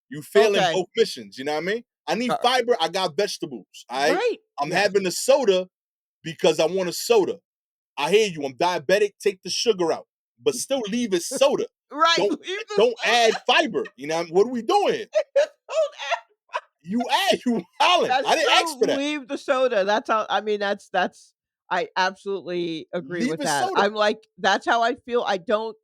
[SPEAKER 1] You fail in
[SPEAKER 2] Okay,
[SPEAKER 1] both missions. You know what I mean? I need
[SPEAKER 2] uh,
[SPEAKER 1] fiber. I got vegetables. All right.
[SPEAKER 2] right,
[SPEAKER 1] I'm
[SPEAKER 2] yes.
[SPEAKER 1] having a soda because I want a soda. I hear you. I'm diabetic. Take the sugar out, but still leave it soda.
[SPEAKER 2] Right,
[SPEAKER 1] Don't
[SPEAKER 2] leave the
[SPEAKER 1] don't add fiber. You know what are we doing?
[SPEAKER 2] soda.
[SPEAKER 1] You wildin'.
[SPEAKER 2] That's
[SPEAKER 1] I didn't ask for
[SPEAKER 2] true,
[SPEAKER 1] that.
[SPEAKER 2] leave the soda, that's how I mean, that's I absolutely agree
[SPEAKER 1] Leave
[SPEAKER 2] with
[SPEAKER 1] it
[SPEAKER 2] that.
[SPEAKER 1] soda.
[SPEAKER 2] I'm like, that's how I feel, I don't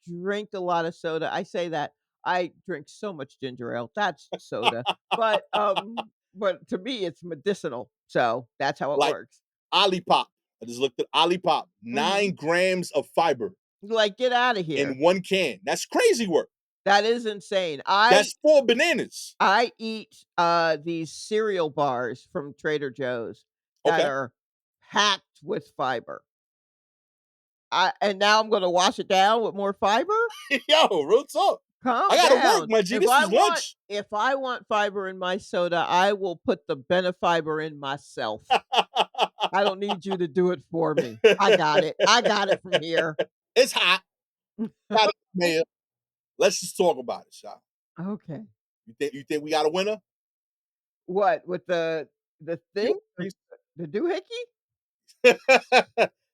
[SPEAKER 2] drink a lot of soda, I say that, I drink so much ginger ale, that's soda, but to me, it's medicinal, so that's how it
[SPEAKER 1] Like
[SPEAKER 2] works.
[SPEAKER 1] Olipop. I just looked at Olipop.
[SPEAKER 2] Mhm.
[SPEAKER 1] 9 grams of fiber
[SPEAKER 2] Like, get out of here.
[SPEAKER 1] in one can. That's crazy work.
[SPEAKER 2] That is insane. I
[SPEAKER 1] That's 4 bananas.
[SPEAKER 2] I eat, these cereal bars from Trader Joe's that
[SPEAKER 1] Okay.
[SPEAKER 2] are packed with fiber. And now I'm gonna wash it down with more fiber?
[SPEAKER 1] Yo, real talk. I
[SPEAKER 2] Calm
[SPEAKER 1] gotta work,
[SPEAKER 2] down.
[SPEAKER 1] my G. This is lunch.
[SPEAKER 2] If I want fiber in my soda, I will put the benefiber in myself. I don't need you to do it for me. I got it. I got it from here.
[SPEAKER 1] It's hot. Got it, Mayor. Let's just talk about it, Sha.
[SPEAKER 2] Okay.
[SPEAKER 1] You think we got a winner?
[SPEAKER 2] What, with the thing? The doohickey?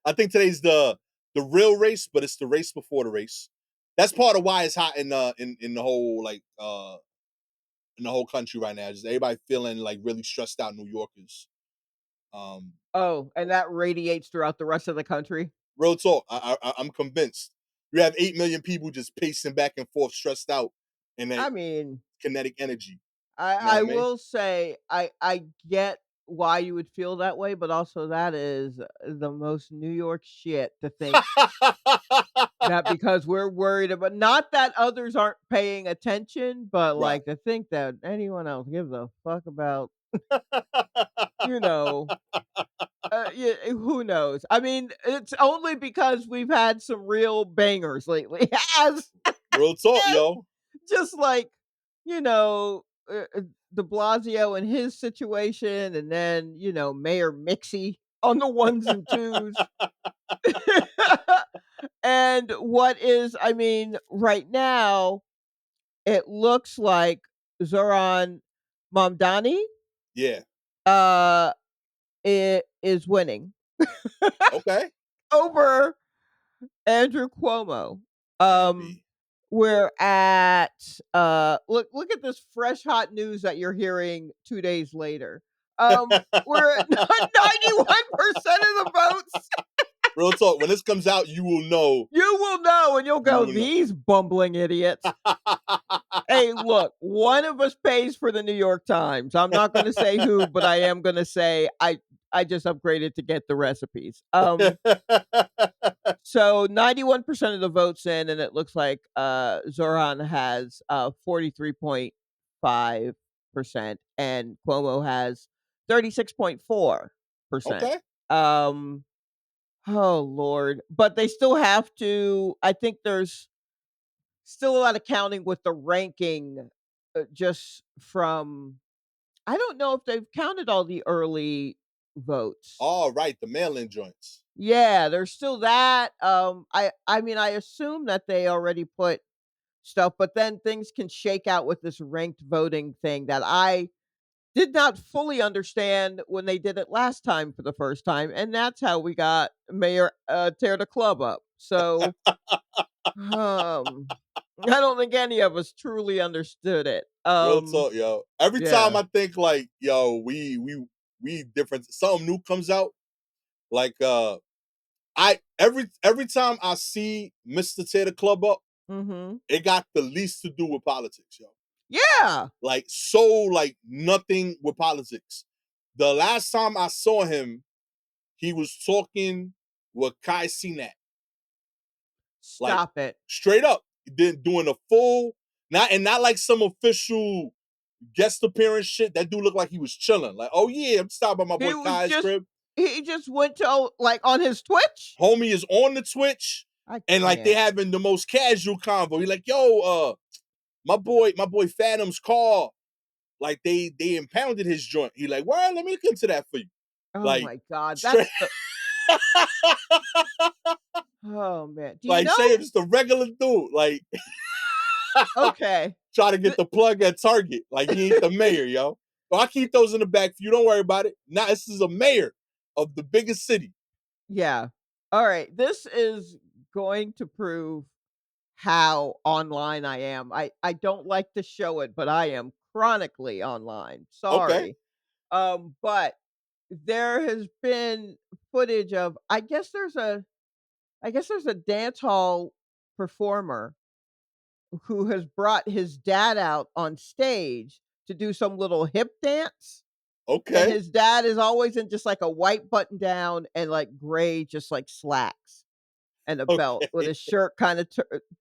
[SPEAKER 1] I think today's the real race, but it's the race before the race. That's part of why it's hot in the whole in the whole country right now. Just everybody feeling like really stressed out. New Yorkers. Um,
[SPEAKER 2] Oh, and that radiates throughout the rest of the country?
[SPEAKER 1] Real talk. I'm convinced. You have 8 million people just pacing back and forth, stressed out, in that
[SPEAKER 2] I mean,
[SPEAKER 1] kinetic energy. You know
[SPEAKER 2] I
[SPEAKER 1] what I mean?
[SPEAKER 2] will say I get why you would feel that way, but also that is the most New York shit to think that because we're worried about not that others aren't paying attention, but,
[SPEAKER 1] Right.
[SPEAKER 2] like, to think that anyone else gives a fuck about, you know, yeah, who knows? I mean, it's only because we've had some real bangers lately as
[SPEAKER 1] Real talk,
[SPEAKER 2] as
[SPEAKER 1] yo.
[SPEAKER 2] just like, you know, De Blasio and his situation, and then, Mayor Mixie on the ones and twos. And I mean, right now, it looks like Zoran Mamdani,
[SPEAKER 1] Yeah.
[SPEAKER 2] uh, is winning
[SPEAKER 1] Okay.
[SPEAKER 2] over Andrew Cuomo. Um,
[SPEAKER 1] Andy.
[SPEAKER 2] we're at look at this fresh hot news that you're hearing 2 days later. We're at 91% of the votes.
[SPEAKER 1] Real talk. When this comes out, you will know.
[SPEAKER 2] You will know and you'll
[SPEAKER 1] You
[SPEAKER 2] go,
[SPEAKER 1] will know.
[SPEAKER 2] "These bumbling idiots." Hey, look, one of us pays for the New York Times. I'm not gonna say who, but I am gonna say I just upgraded to get the recipes. So 91% of the votes in, and it looks like Zoran has 43.5% and Cuomo has 36.4%.
[SPEAKER 1] Okay.
[SPEAKER 2] Um oh Lord. But they still have to, I think there's still a lot of counting with the ranking just from, I don't know if they've counted all the early votes.
[SPEAKER 1] All right, the mail-in joints.
[SPEAKER 2] Yeah, there's still that. I mean, I assume that they already put stuff, but then things can shake out with this ranked voting thing that I did not fully understand when they did it last time for the first time, and that's how we got Mayor tear the club up. So, I don't think any of us truly understood it.
[SPEAKER 1] Real talk, yo. Every time
[SPEAKER 2] Yeah.
[SPEAKER 1] I think like, yo, we different. Something new comes out. Like, every time I see Mister Tear the Club Up,
[SPEAKER 2] Mhm.
[SPEAKER 1] it got the least to do with politics, yo.
[SPEAKER 2] Yeah.
[SPEAKER 1] Like, so like nothing with politics. The last time I saw him, he was talking with Kai Cenat. Like,
[SPEAKER 2] Stop it.
[SPEAKER 1] straight up. Then doing a full, not like some official guest appearance shit. That dude looked like he was chilling. Like, oh yeah, I'm stopping by my
[SPEAKER 2] He
[SPEAKER 1] boy
[SPEAKER 2] was
[SPEAKER 1] Kai's
[SPEAKER 2] just
[SPEAKER 1] crib.
[SPEAKER 2] he just went to, like, on his Twitch?
[SPEAKER 1] Homie is on the Twitch,
[SPEAKER 2] I
[SPEAKER 1] and like they
[SPEAKER 2] can't.
[SPEAKER 1] having the most casual convo. He like, yo, my boy Phantom's car. Like they impounded his joint. He like, well, let me look into that for you.
[SPEAKER 2] Oh
[SPEAKER 1] Like
[SPEAKER 2] my god,
[SPEAKER 1] straight,
[SPEAKER 2] that's the oh, man. Do you
[SPEAKER 1] like
[SPEAKER 2] know
[SPEAKER 1] say it's just a regular dude. Like
[SPEAKER 2] okay.
[SPEAKER 1] try to get
[SPEAKER 2] Th
[SPEAKER 1] the plug at Target. Like he ain't the mayor, yo. But I keep those in the back for you. Don't worry about it. Now this is a mayor of the biggest city.
[SPEAKER 2] Yeah. Alright, this is going to prove how online I am. I don't like to show it, but I am chronically online.
[SPEAKER 1] Okay.
[SPEAKER 2] Sorry. But there has been footage of, I guess there's a dance hall performer who has brought his dad out on stage to do some little hip dance, and
[SPEAKER 1] Okay.
[SPEAKER 2] his dad is always in just, like, a white button down and, like, gray just, like, slacks and a belt with
[SPEAKER 1] Okay.
[SPEAKER 2] his shirt kinda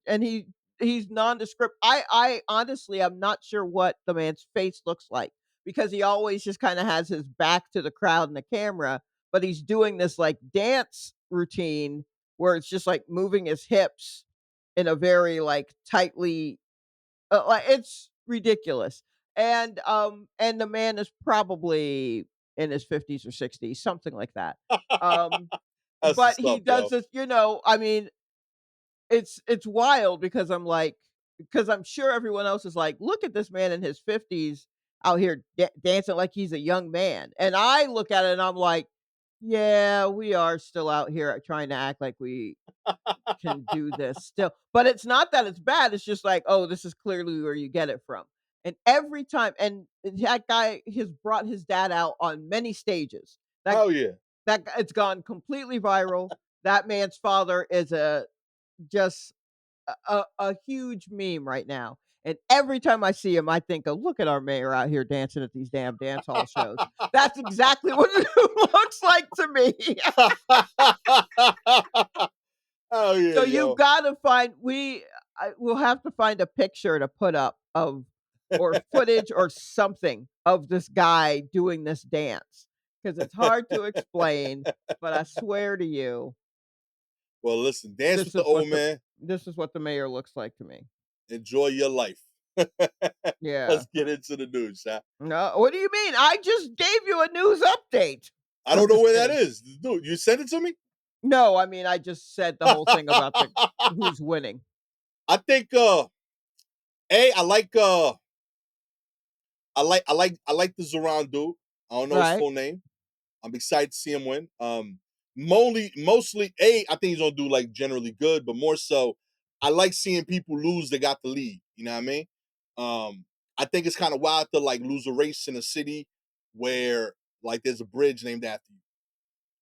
[SPEAKER 2] and he's nondescript. I honestly, I'm not sure what the man's face looks like because he always just kinda has his back to the crowd and the camera, but he's doing this, like, dance routine where it's just, like, moving his hips in a very, like, tightly like, it's ridiculous. And the man is probably in his 50s or 60s, something like that. Um,
[SPEAKER 1] That's the
[SPEAKER 2] but he
[SPEAKER 1] stuff,
[SPEAKER 2] does
[SPEAKER 1] yo.
[SPEAKER 2] this, I mean, it's wild because I'm like, because I'm sure everyone else is like, "Look at this man in his 50s out here dancing like he's a young man." And I look at it and I'm like, "Yeah, we are still out here trying to act like we can do this still." But it's not that it's bad, it's just like, "Oh, this is clearly where you get it from." And every time, and that guy has brought his dad out on many stages. That
[SPEAKER 1] Hell yeah.
[SPEAKER 2] it's gone completely viral. That man's father is just a huge meme right now. And every time I see him, I think, "Oh, look at our mayor out here dancing at these damn dance hall shows." That's exactly what it looks like to me.
[SPEAKER 1] Hell yeah,
[SPEAKER 2] So you
[SPEAKER 1] yo.
[SPEAKER 2] gotta find we'll have to find a picture to put up of, or footage or something of this guy doing this dance because it's hard to explain, but I swear to you,
[SPEAKER 1] Well, listen, dance
[SPEAKER 2] this
[SPEAKER 1] with the
[SPEAKER 2] is what
[SPEAKER 1] old man.
[SPEAKER 2] the mayor looks like to me.
[SPEAKER 1] Enjoy your life.
[SPEAKER 2] Yeah.
[SPEAKER 1] Let's get into the news, huh?
[SPEAKER 2] No, what do you mean? I just gave you a news update.
[SPEAKER 1] I
[SPEAKER 2] I'm
[SPEAKER 1] don't know
[SPEAKER 2] just
[SPEAKER 1] where that
[SPEAKER 2] kidding.
[SPEAKER 1] is. Dude, you sent it to me?
[SPEAKER 2] No, I mean, I just said the whole thing about the who's winning.
[SPEAKER 1] I think A, I like the Zoran dude. I don't know his
[SPEAKER 2] Right?
[SPEAKER 1] full name. I'm excited to see him win. Mostly A, I think he's gonna do like generally good, but more so, I like seeing people lose that got the lead. You know what I mean? I think it's kind of wild to like lose a race in a city where like there's a bridge named after you.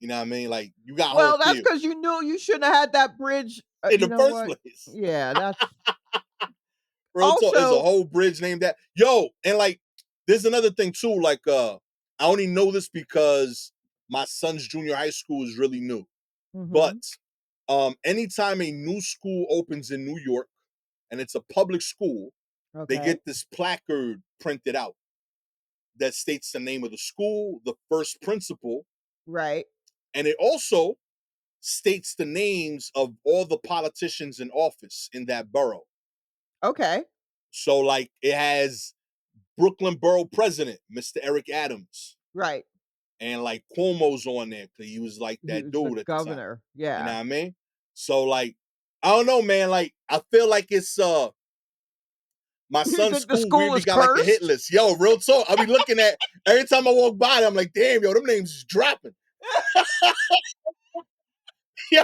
[SPEAKER 1] You know what I mean? Like you got home
[SPEAKER 2] Well, that's
[SPEAKER 1] field
[SPEAKER 2] because you knew you shouldn't have had that bridge.
[SPEAKER 1] in
[SPEAKER 2] You
[SPEAKER 1] the
[SPEAKER 2] know
[SPEAKER 1] first
[SPEAKER 2] what?
[SPEAKER 1] place.
[SPEAKER 2] Yeah, that's
[SPEAKER 1] Real talk, there's a
[SPEAKER 2] Also
[SPEAKER 1] whole bridge named that. Yo, and like, there's another thing too. Like, I only know this because my son's junior high school is really new. But
[SPEAKER 2] mhm,
[SPEAKER 1] anytime a new school opens in New York and it's a public school, they
[SPEAKER 2] okay,
[SPEAKER 1] get this placard printed out that states the name of the school, the first principal,
[SPEAKER 2] right,
[SPEAKER 1] and it also states the names of all the politicians in office in that borough.
[SPEAKER 2] okay,
[SPEAKER 1] So, like, it has Brooklyn Borough President, Mr. Eric Adams,
[SPEAKER 2] right.
[SPEAKER 1] and like Cuomo's on there because he was like
[SPEAKER 2] He
[SPEAKER 1] that
[SPEAKER 2] was the
[SPEAKER 1] dude at the time.
[SPEAKER 2] governor,
[SPEAKER 1] You know
[SPEAKER 2] yeah.
[SPEAKER 1] what I mean? So, like, I don't know, man. Like, I feel like it's my
[SPEAKER 2] You
[SPEAKER 1] son's
[SPEAKER 2] think the
[SPEAKER 1] school
[SPEAKER 2] school
[SPEAKER 1] really
[SPEAKER 2] is
[SPEAKER 1] got like a hit
[SPEAKER 2] cursed?
[SPEAKER 1] list. Yo, real talk. I be looking at every time I walk by, I'm like, damn, yo, them names is dropping. Yo,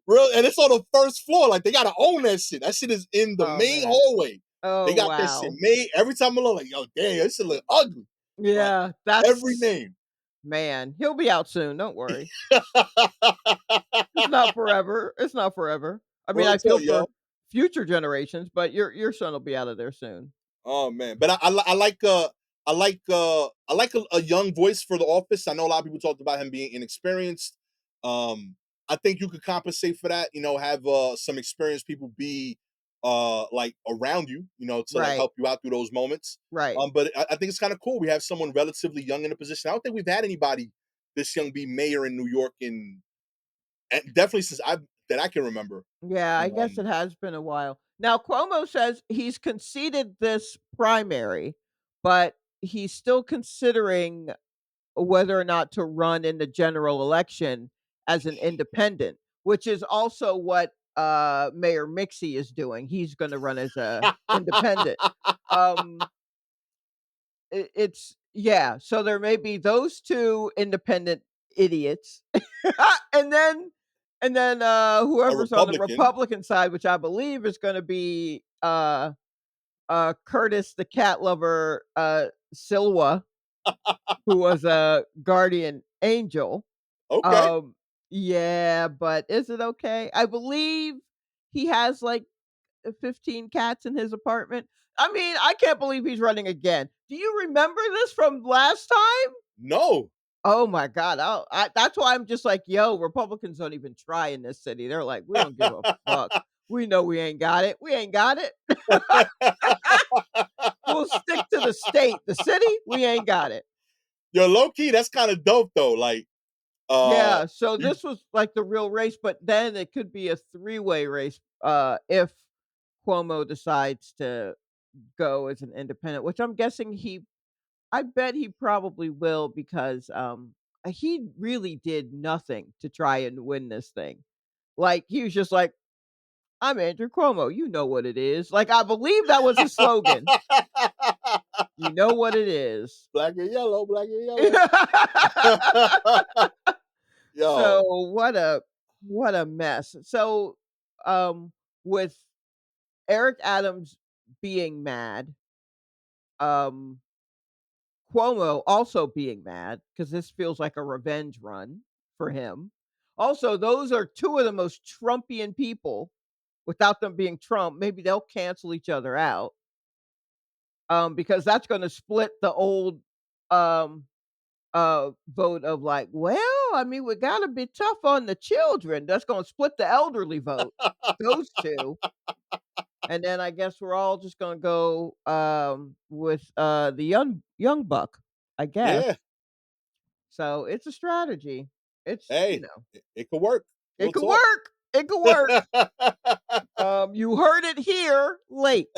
[SPEAKER 1] real, and it's on the first floor. Like, they gotta own that shit. That shit is in the
[SPEAKER 2] Oh,
[SPEAKER 1] main
[SPEAKER 2] man.
[SPEAKER 1] hallway. They
[SPEAKER 2] Oh,
[SPEAKER 1] got that shit
[SPEAKER 2] wow.
[SPEAKER 1] made. Every time I look, like, yo, damn, this shit look ugly. But
[SPEAKER 2] Yeah,
[SPEAKER 1] every
[SPEAKER 2] that's
[SPEAKER 1] name.
[SPEAKER 2] man, he'll be out soon, don't worry. It's not forever, it's not forever. I mean,
[SPEAKER 1] Real
[SPEAKER 2] I feel
[SPEAKER 1] talk,
[SPEAKER 2] for
[SPEAKER 1] yo.
[SPEAKER 2] future generations, but your son will be out of there soon.
[SPEAKER 1] Oh man, but I like a young voice for the office. I know a lot of people talked about him being inexperienced. I think you could compensate for that. You know, have some experienced people be like around you. You know, to like
[SPEAKER 2] Right,
[SPEAKER 1] help you out through those moments.
[SPEAKER 2] right.
[SPEAKER 1] But I think it's kind of cool. We have someone relatively young in a position. I don't think we've had anybody this young be mayor in New York in and definitely since I can remember.
[SPEAKER 2] Yeah, I guess it
[SPEAKER 1] Um,
[SPEAKER 2] has been a while. Now Cuomo says he's conceded this primary, but he's still considering whether or not to run in the general election as an independent, which is also what, Mayor Mixie is doing. He's gonna run as a independent. Um, it's yeah, so there may be those 2 independent idiots, and then
[SPEAKER 1] a
[SPEAKER 2] whoever's on the
[SPEAKER 1] Republican.
[SPEAKER 2] Republican side, which I believe is gonna be, Curtis the cat lover, Silwa, who was a guardian angel.
[SPEAKER 1] Okay.
[SPEAKER 2] Um, yeah, but is it okay? I believe he has, like, 15 cats in his apartment. I mean, I can't believe he's running again. Do you remember this from last time?
[SPEAKER 1] No.
[SPEAKER 2] Oh my god, that's why I'm just like, "Yo, Republicans don't even try in this city." They're like, "We don't give a fuck. We know we ain't got it. We ain't got it. We'll stick to the state. The city, we ain't got it."
[SPEAKER 1] Yo, low key, that's kind of dope though. Like,
[SPEAKER 2] Yeah, so
[SPEAKER 1] you
[SPEAKER 2] this was like the real race, but then it could be a three-way race, if Cuomo decides to go as an independent, which I'm guessing I bet he probably will because, he really did nothing to try and win this thing. Like, he was just like, "I'm Andrew Cuomo, you know what it is." Like, I believe that was his slogan. "You know what it is."
[SPEAKER 1] black and yellow, black and yellow.
[SPEAKER 2] So,
[SPEAKER 1] Yo,
[SPEAKER 2] what a mess. So, with Eric Adams being mad, um, Cuomo also being mad because this feels like a revenge run for him. Also, those are 2 of the most Trumpian people without them being Trump. Maybe they'll cancel each other out, because that's gonna split the old, um, vote of like, "Well, I mean, we gotta be tough on the children." That's gonna split the elderly vote, those 2. And then I guess we're all just gonna go, with, the young buck, I guess.
[SPEAKER 1] yeah.
[SPEAKER 2] So, it's a strategy. It's,
[SPEAKER 1] Hey, it could work.
[SPEAKER 2] it
[SPEAKER 1] Real
[SPEAKER 2] could
[SPEAKER 1] talk.
[SPEAKER 2] work. It could work. You heard it here late.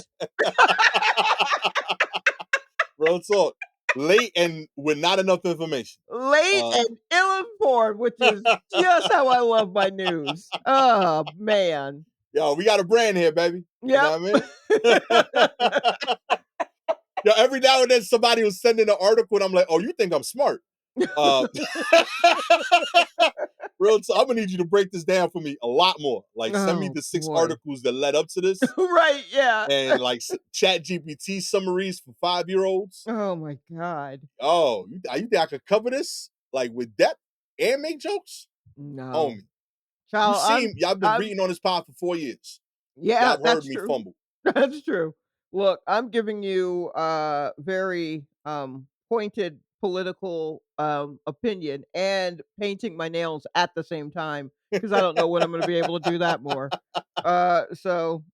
[SPEAKER 1] Real talk. Late and with not enough information.
[SPEAKER 2] Late
[SPEAKER 1] Uh,
[SPEAKER 2] and ill-informed, which is just how I love my news. Oh, man.
[SPEAKER 1] yo, we got a brand here, baby. You
[SPEAKER 2] Yep.
[SPEAKER 1] know what I mean? Yo, every now and then somebody will send in an article and I'm like, oh, you think I'm smart? Uh, real talk. I'm gonna need you to break this down for me a lot more. Like, send me
[SPEAKER 2] Oh,
[SPEAKER 1] the 6
[SPEAKER 2] boy.
[SPEAKER 1] articles that led up to this,
[SPEAKER 2] Right, yeah.
[SPEAKER 1] and like Chat GPT summaries for 5-year-olds.
[SPEAKER 2] Oh my god.
[SPEAKER 1] Oh, you think I could cover this like with depth and make jokes,
[SPEAKER 2] No.
[SPEAKER 1] homie? You
[SPEAKER 2] Child,
[SPEAKER 1] seem y'all been
[SPEAKER 2] I'm
[SPEAKER 1] reading on this pod for 4 years.
[SPEAKER 2] Yeah,
[SPEAKER 1] Y'all have heard
[SPEAKER 2] that's
[SPEAKER 1] me
[SPEAKER 2] true.
[SPEAKER 1] fumble.
[SPEAKER 2] That's true. Look, I'm giving you very pointed political opinion and painting my nails at the same time because I don't know when I'm going to be able to do that more. So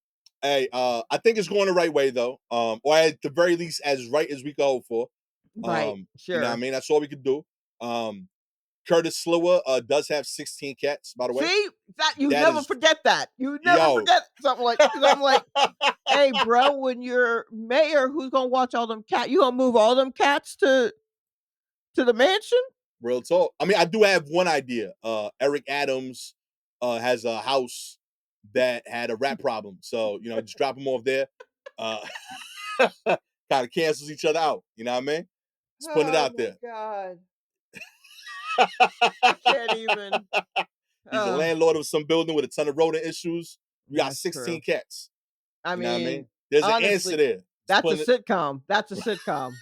[SPEAKER 1] Hey, I think it's going the right way though. Or at the very least, as right as we can hope for.
[SPEAKER 2] right,
[SPEAKER 1] You know what I
[SPEAKER 2] sure.
[SPEAKER 1] mean? That's all we could do. Curtis Slewa does have 16 cats, by the way.
[SPEAKER 2] See that you
[SPEAKER 1] That
[SPEAKER 2] never
[SPEAKER 1] is
[SPEAKER 2] forget that. You never
[SPEAKER 1] yo.
[SPEAKER 2] forget something like because I'm like, hey, bro, when you're mayor, who's gonna watch all them cats? You gonna move all them cats to the mansion?
[SPEAKER 1] Real talk. I mean, I do have one idea. Eric Adams has a house that had a rat problem. So, just drop them off there. Uh kind of cancels each other out. You know what I mean? Just putting it
[SPEAKER 2] Oh
[SPEAKER 1] out
[SPEAKER 2] my
[SPEAKER 1] there.
[SPEAKER 2] god. I can't even.
[SPEAKER 1] He's a landlord of some building with a ton of rodent issues. We got
[SPEAKER 2] That's
[SPEAKER 1] 16
[SPEAKER 2] true.
[SPEAKER 1] cats.
[SPEAKER 2] I
[SPEAKER 1] You know what I
[SPEAKER 2] mean,
[SPEAKER 1] mean? There's an answer
[SPEAKER 2] honestly,
[SPEAKER 1] there. Just
[SPEAKER 2] that's a
[SPEAKER 1] putting
[SPEAKER 2] sitcom. That's a sitcom.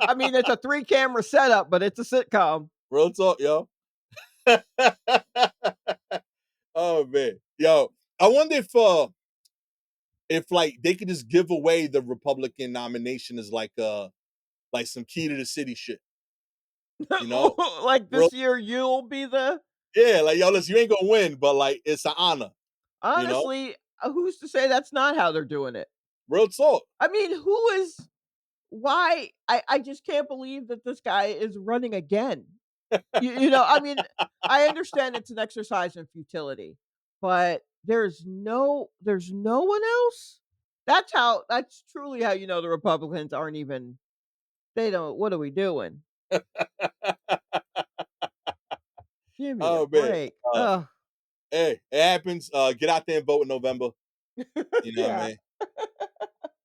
[SPEAKER 2] I mean, it's a 3-camera setup, but it's a sitcom.
[SPEAKER 1] real talk, yo. Oh man. Yo, I wonder if like they could just give away the Republican nomination as like some key to the city shit, you know?
[SPEAKER 2] Like
[SPEAKER 1] Real
[SPEAKER 2] this year, you'll be the.
[SPEAKER 1] yeah, like yo, listen, you ain't gonna win, but like it's an honor, you know?
[SPEAKER 2] Honestly, who's to say that's not how they're doing it?
[SPEAKER 1] Real talk.
[SPEAKER 2] I mean, who is. Why? I just can't believe that this guy is running again. I mean, I understand it's an exercise in futility, but there's no one else. That's truly how the Republicans aren't even they don't what are we doing? Give me a
[SPEAKER 1] Oh man.
[SPEAKER 2] break.
[SPEAKER 1] Uh
[SPEAKER 2] Ugh.
[SPEAKER 1] hey, it happens. Get out there and vote in November. You know what I
[SPEAKER 2] Yeah.
[SPEAKER 1] mean?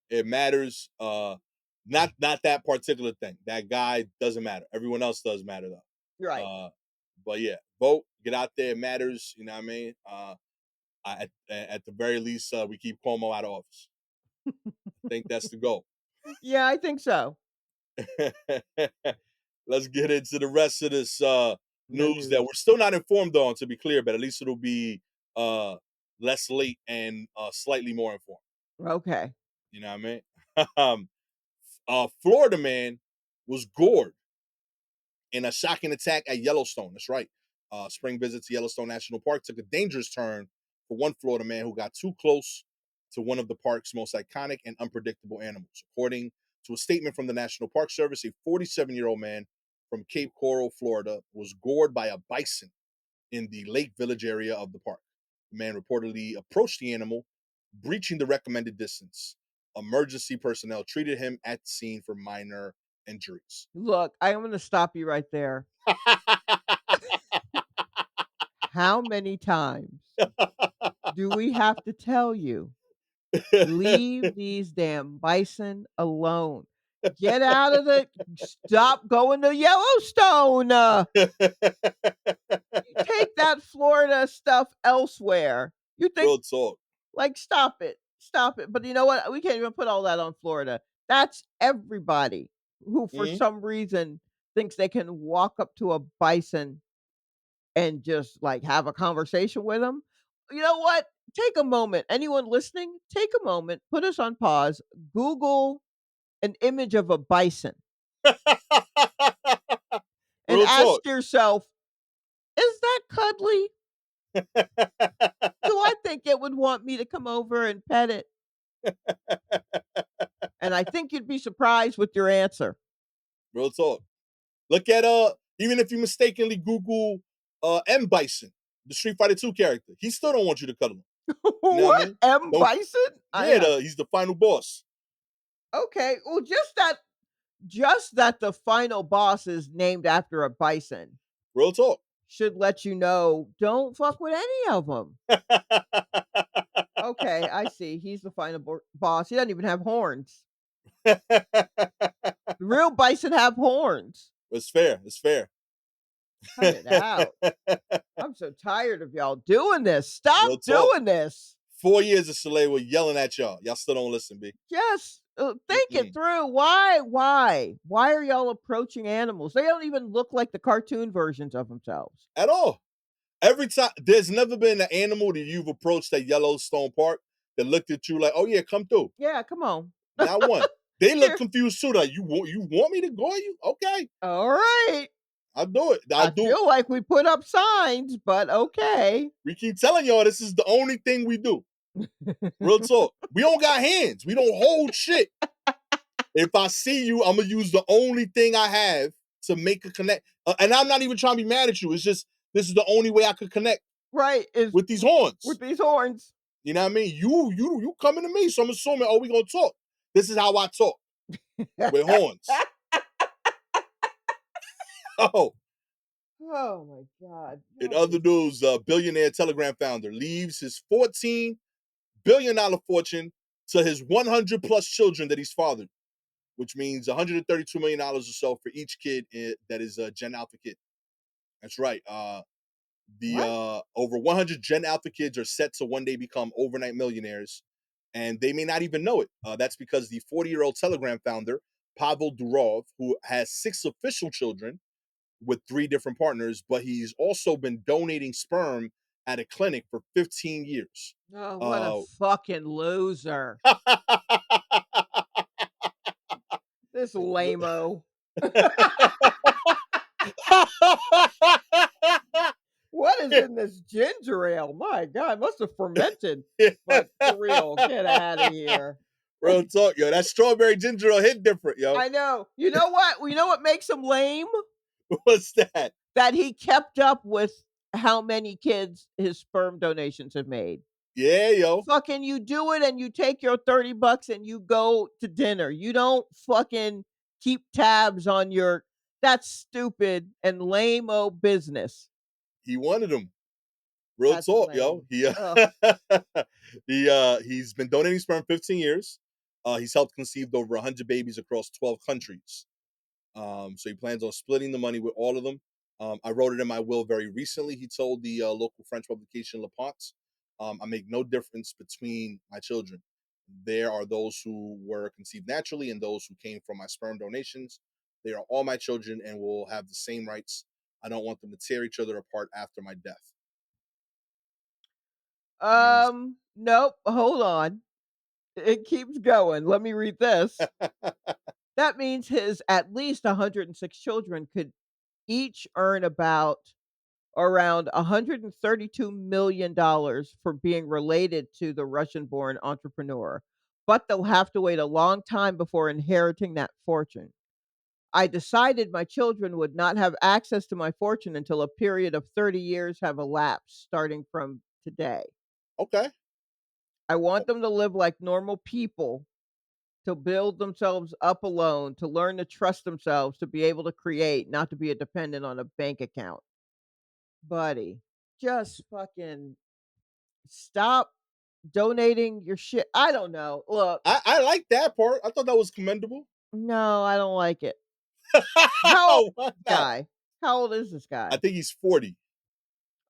[SPEAKER 1] It matters. Not that particular thing. That guy doesn't matter. Everyone else does matter though.
[SPEAKER 2] Right.
[SPEAKER 1] But yeah, vote. Get out there. It matters. You know what I mean? At the very least, we keep Cuomo out of office. I think that's the goal.
[SPEAKER 2] Yeah, I think so.
[SPEAKER 1] Let's get into the rest of this
[SPEAKER 2] The
[SPEAKER 1] news that
[SPEAKER 2] news.
[SPEAKER 1] we're still not informed on, to be clear, but at least it'll be uh, less late and slightly more informed.
[SPEAKER 2] Okay.
[SPEAKER 1] You know what I mean? um, Florida man was gored in a shocking attack at Yellowstone. That's right. Spring visit to Yellowstone National Park took a dangerous turn for one Florida man who got too close to one of the park's most iconic and unpredictable animals. According to a statement from the National Park Service, a 47-year-old man from Cape Coral, Florida, was gored by a bison in the Lake Village area of the park. The man reportedly approached the animal, breaching the recommended distance. Emergency personnel treated him at the scene for minor injuries.
[SPEAKER 2] Look, I'm going to stop you right there. How many times do we have to tell you leave these damn bison alone. Get out of the stop going to Yellowstone. You take that Florida stuff elsewhere. You think
[SPEAKER 1] Real talk.
[SPEAKER 2] like stop it. Stop it. But you know what? We can't even put all that on Florida. That's everybody who for
[SPEAKER 1] Mhm.
[SPEAKER 2] some reason thinks they can walk up to a bison and just like have a conversation with them. You know what? Take a moment. Anyone listening, take a moment, put us on pause, Google an image of a bison and
[SPEAKER 1] Real talk.
[SPEAKER 2] ask yourself, is that cuddly? Do I think it would want me to come over and pet it? And I think you'd be surprised with your answer.
[SPEAKER 1] Real talk. Look at even if you mistakenly Google M Bison, the Street Fighter 2 character, he still don't want you to cuddle him. You know what I
[SPEAKER 2] What?
[SPEAKER 1] mean?
[SPEAKER 2] M.
[SPEAKER 1] Don't
[SPEAKER 2] Bison?
[SPEAKER 1] yeah,
[SPEAKER 2] Yeah.
[SPEAKER 1] he's the final boss.
[SPEAKER 2] Okay. Well, just that the final boss is named after a bison
[SPEAKER 1] Real talk.
[SPEAKER 2] should let you know, don't fuck with any of them. Okay, I see. He's the final boss. He doesn't even have horns. The real bison have horns.
[SPEAKER 1] It's fair. It's fair.
[SPEAKER 2] Cut it out. I'm so tired of y'all doing this. Stop
[SPEAKER 1] Real talk.
[SPEAKER 2] doing this.
[SPEAKER 1] 4 years of Shalewa yelling at y'all. Y'all still don't listen, B.
[SPEAKER 2] Just think it
[SPEAKER 1] Mm-mm.
[SPEAKER 2] through. Why? Why are y'all approaching animals? They don't even look like the cartoon versions of themselves.
[SPEAKER 1] At all. Every time, there's never been an animal that you've approached at Yellowstone Park that looked at you like, "Oh yeah, come through."
[SPEAKER 2] Yeah, come on.
[SPEAKER 1] Not one. They look
[SPEAKER 2] Here.
[SPEAKER 1] confused too. Like, you want me to go you? Okay,
[SPEAKER 2] All right.
[SPEAKER 1] I'll do it. I'll
[SPEAKER 2] I
[SPEAKER 1] do.
[SPEAKER 2] feel like we put up signs, but okay.
[SPEAKER 1] We keep telling y'all this is the only thing we do. Real talk. We don't got hands. We don't hold shit. If I see you, I'm gonna use the only thing I have to make a connect. And I'm not even trying to be mad at you. It's just this is the only way I could connect
[SPEAKER 2] Right, is
[SPEAKER 1] with these horns.
[SPEAKER 2] with these horns.
[SPEAKER 1] You know what I mean? You coming to me, so I'm assuming, oh, we gonna talk. This is how I talk with horns. Oh,
[SPEAKER 2] Oh my god.
[SPEAKER 1] in
[SPEAKER 2] Y'all
[SPEAKER 1] other
[SPEAKER 2] just
[SPEAKER 1] news, billionaire Telegram founder leaves his $14 billion fortune to his 100 plus children that he's fathered, which means $132 million or so for each kid that is a Gen Alpha kid. That's right. The
[SPEAKER 2] what?
[SPEAKER 1] over 100 Gen Alpha kids are set to one day become overnight millionaires, and they may not even know it. That's because the 40-year-old Telegram founder, Pavel Durov, who has 6 official children with 3 different partners, but he's also been donating sperm at a clinic for 15 years.
[SPEAKER 2] Oh, what a
[SPEAKER 1] Uh,
[SPEAKER 2] fucking loser. This lame-o. What is in this ginger ale? My god, it must have fermented. But for real, get out of here.
[SPEAKER 1] Real talk, yo. That strawberry ginger ale hit different, yo.
[SPEAKER 2] I know. You know what? You know what makes him lame?
[SPEAKER 1] What's that?
[SPEAKER 2] That he kept up with how many kids his sperm donations have made.
[SPEAKER 1] Yeah, yo.
[SPEAKER 2] Fucking you do it and you take your 30 bucks and you go to dinner. You don't fucking keep tabs on your that's stupid and lame-o business.
[SPEAKER 1] He wanted them. Real
[SPEAKER 2] That's
[SPEAKER 1] talk, yo.
[SPEAKER 2] lame. Ugh.
[SPEAKER 1] He's been donating sperm 15 years. He's helped conceive over 100 babies across 12 countries. So he plans on splitting the money with all of them. I wrote it in my will very recently. He told the local French publication Le Ponce, I make no difference between my children. There are those who were conceived naturally and those who came from my sperm donations. They are all my children and will have the same rights. I don't want them to tear each other apart after my death. That means
[SPEAKER 2] Nope, hold on. It keeps going. Let me read this. That means his at least 106 children could each earn about around $132 million for being related to the Russian-born entrepreneur, but they'll have to wait a long time before inheriting that fortune. I decided my children would not have access to my fortune until a period of 30 years have elapsed starting from today.
[SPEAKER 1] okay.
[SPEAKER 2] I want them to live like normal people, to build themselves up alone, to learn to trust themselves, to be able to create, not to be a dependent on a bank account. Buddy, just fucking stop donating your shit. I don't know. Look,
[SPEAKER 1] I like that part. I thought that was commendable.
[SPEAKER 2] no, I don't like it. How old
[SPEAKER 1] Why
[SPEAKER 2] is this
[SPEAKER 1] not?
[SPEAKER 2] guy? How old is this
[SPEAKER 1] I
[SPEAKER 2] guy?
[SPEAKER 1] think he's 40.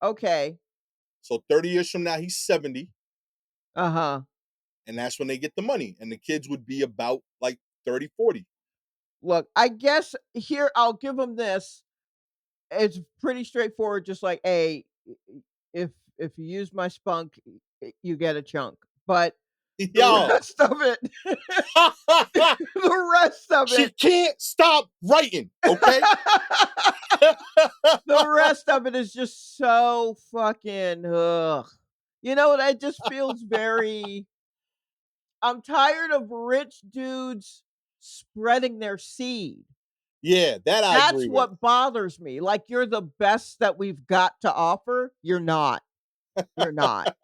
[SPEAKER 2] Okay.
[SPEAKER 1] So 30 years from now, he's 70.
[SPEAKER 2] Uh-huh.
[SPEAKER 1] And that's when they get the money. And the kids would be about like 30, 40.
[SPEAKER 2] Look, I guess here I'll give him this. It's pretty straightforward, just like, hey, if you use my spunk, you get a chunk. But the
[SPEAKER 1] Yo.
[SPEAKER 2] rest of it, the rest of
[SPEAKER 1] She
[SPEAKER 2] it,
[SPEAKER 1] can't stop writing, okay?
[SPEAKER 2] the rest of it is just so fucking ugh. You know what? It just feels very. I'm tired of rich dudes spreading their seed.
[SPEAKER 1] Yeah, that I
[SPEAKER 2] That's
[SPEAKER 1] agree with.
[SPEAKER 2] what bothers me. Like, you're the best that we've got to offer. You're not. You're not.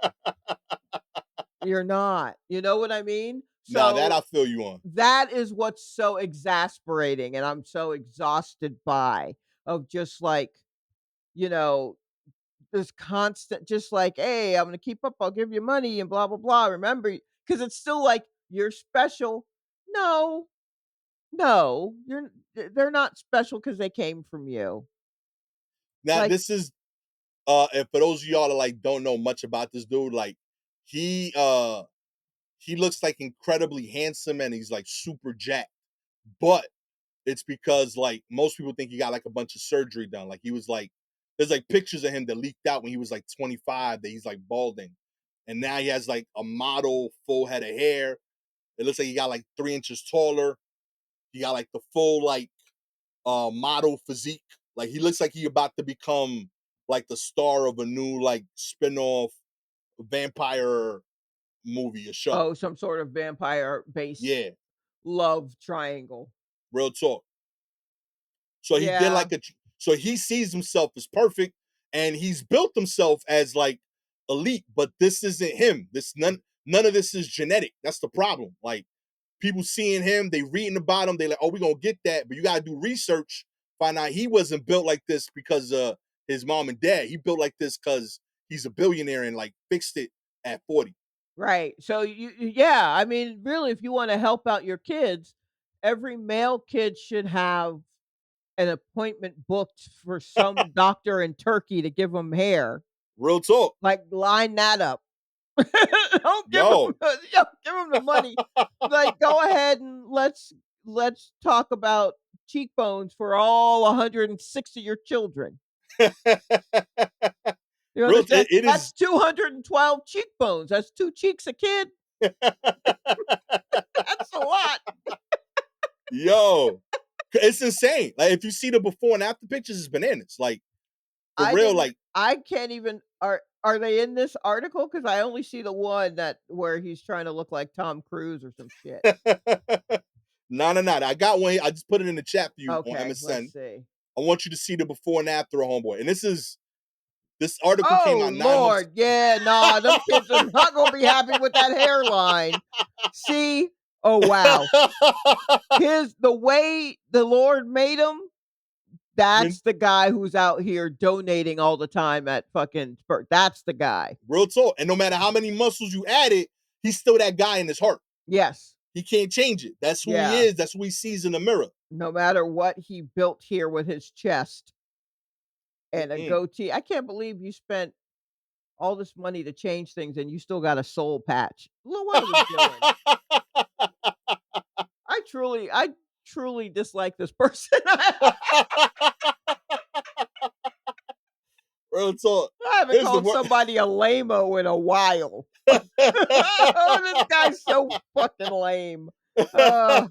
[SPEAKER 2] You're not. You know what I mean?
[SPEAKER 1] Nah, that
[SPEAKER 2] So
[SPEAKER 1] I feel you on.
[SPEAKER 2] that is what's so exasperating and I'm so exhausted by of just like, you know, this constant just like, "Hey, I'm gonna keep up. I'll give you money and blah blah blah. Remember, because it's still like you're special." No, no, they're not special because they came from you.
[SPEAKER 1] Now,
[SPEAKER 2] Like,
[SPEAKER 1] this is and for those of y'all that like don't know much about this dude, like he he looks like incredibly handsome and he's like super jacked. But it's because like most people think he got like a bunch of surgery done. Like he was like there's like pictures of him that leaked out when he was like 25 that he's like balding. And now he has like a model full head of hair. It looks like he got like 3 inches taller. He got like the full like model physique. Like he looks like he about to become like the star of a new like spin-off vampire movie or show.
[SPEAKER 2] Oh, some sort of vampire-based
[SPEAKER 1] Yeah,
[SPEAKER 2] love triangle.
[SPEAKER 1] real talk. So he did
[SPEAKER 2] Yeah.
[SPEAKER 1] like so he sees himself as perfect and he's built himself as like elite, but this isn't him. This none of this is genetic. That's the problem. Like people seeing him, they reading about him, they like, oh, we're gonna get that, but you gotta do research, find out he wasn't built like this because his mom and dad. He built like this because he's a billionaire and like fixed it at 40.
[SPEAKER 2] Right. So yeah, I mean, really, if you wanna help out your kids, every male kid should have an appointment booked for some doctor in Turkey to give them hair.
[SPEAKER 1] Real talk.
[SPEAKER 2] Like, line that up. Don't give
[SPEAKER 1] Yo.
[SPEAKER 2] them, give them the money. Like, go ahead and let's talk about cheekbones for all 106 of your children. You
[SPEAKER 1] Real
[SPEAKER 2] understand?
[SPEAKER 1] it
[SPEAKER 2] That's
[SPEAKER 1] is
[SPEAKER 2] 212 cheekbones. That's 2 cheeks a kid. That's a lot.
[SPEAKER 1] yo. It's insane. Like if you see the before and after pictures, it's bananas. Like for
[SPEAKER 2] I
[SPEAKER 1] real,
[SPEAKER 2] didn't
[SPEAKER 1] like
[SPEAKER 2] I can't even are they in this article? Because I only see the one that where he's trying to look like Tom Cruise or some shit.
[SPEAKER 1] no. I got one. I just put it in the chat for you on
[SPEAKER 2] Okay, let's
[SPEAKER 1] MSN.
[SPEAKER 2] see.
[SPEAKER 1] I want you to see the before and after of homeboy. And this article came
[SPEAKER 2] Oh,
[SPEAKER 1] out 9 months.
[SPEAKER 2] lord, yeah, nah, them kids are not gonna be happy with that hairline. See? Oh, wow. The way the Lord made him,
[SPEAKER 1] When
[SPEAKER 2] that's the guy who's out here donating all the time at fucking Spur that's the guy.
[SPEAKER 1] real talk. And no matter how many muscles you added, he's still that guy in his heart.
[SPEAKER 2] Yes.
[SPEAKER 1] He can't change it. That's who he
[SPEAKER 2] Yeah.
[SPEAKER 1] is. That's who he sees in the mirror.
[SPEAKER 2] No matter what he built here with his chest and a
[SPEAKER 1] Mm-mm.
[SPEAKER 2] goatee. I can't believe you spent all this money to change things and you still got a soul patch. Well, what are we doing? I truly dislike this person.
[SPEAKER 1] Real talk.
[SPEAKER 2] I haven't
[SPEAKER 1] Here's the
[SPEAKER 2] called
[SPEAKER 1] word.
[SPEAKER 2] somebody a lame-o in a while. Oh, this guy's so fucking lame. Uh,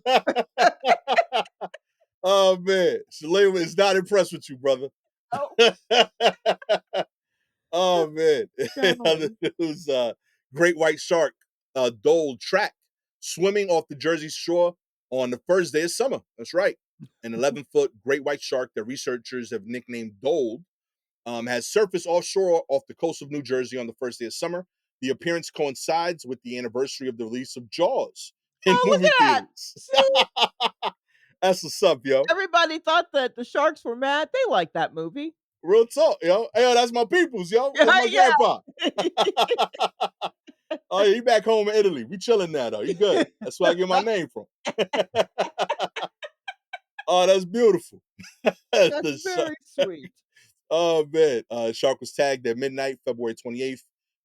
[SPEAKER 1] Oh man, Shalewa is not impressed with you, brother.
[SPEAKER 2] oh,
[SPEAKER 1] Oh man, other
[SPEAKER 2] golly.
[SPEAKER 1] news, great white shark Dole track swimming off the Jersey shore on the first day of summer. That's right, an 11-foot great white shark that researchers have nicknamed Dole has surfaced offshore off the coast of New Jersey on the first day of summer. The appearance coincides with the anniversary of the release of Jaws in
[SPEAKER 2] Oh, look
[SPEAKER 1] movie
[SPEAKER 2] at that.
[SPEAKER 1] theaters.
[SPEAKER 2] See?
[SPEAKER 1] That's what's up, yo.
[SPEAKER 2] Everybody thought that the sharks were mad. They liked that movie.
[SPEAKER 1] Real talk, yo. Hey, yo, that's my peoples, yo. That's my
[SPEAKER 2] Yeah,
[SPEAKER 1] grandpa.
[SPEAKER 2] yeah.
[SPEAKER 1] Oh, yeah, he back home in Italy. We chilling now, though. He good. That's where I get my name from. Oh, that's beautiful.
[SPEAKER 2] That's
[SPEAKER 1] The
[SPEAKER 2] very sweet.
[SPEAKER 1] Oh man, shark was tagged at midnight, February 28th,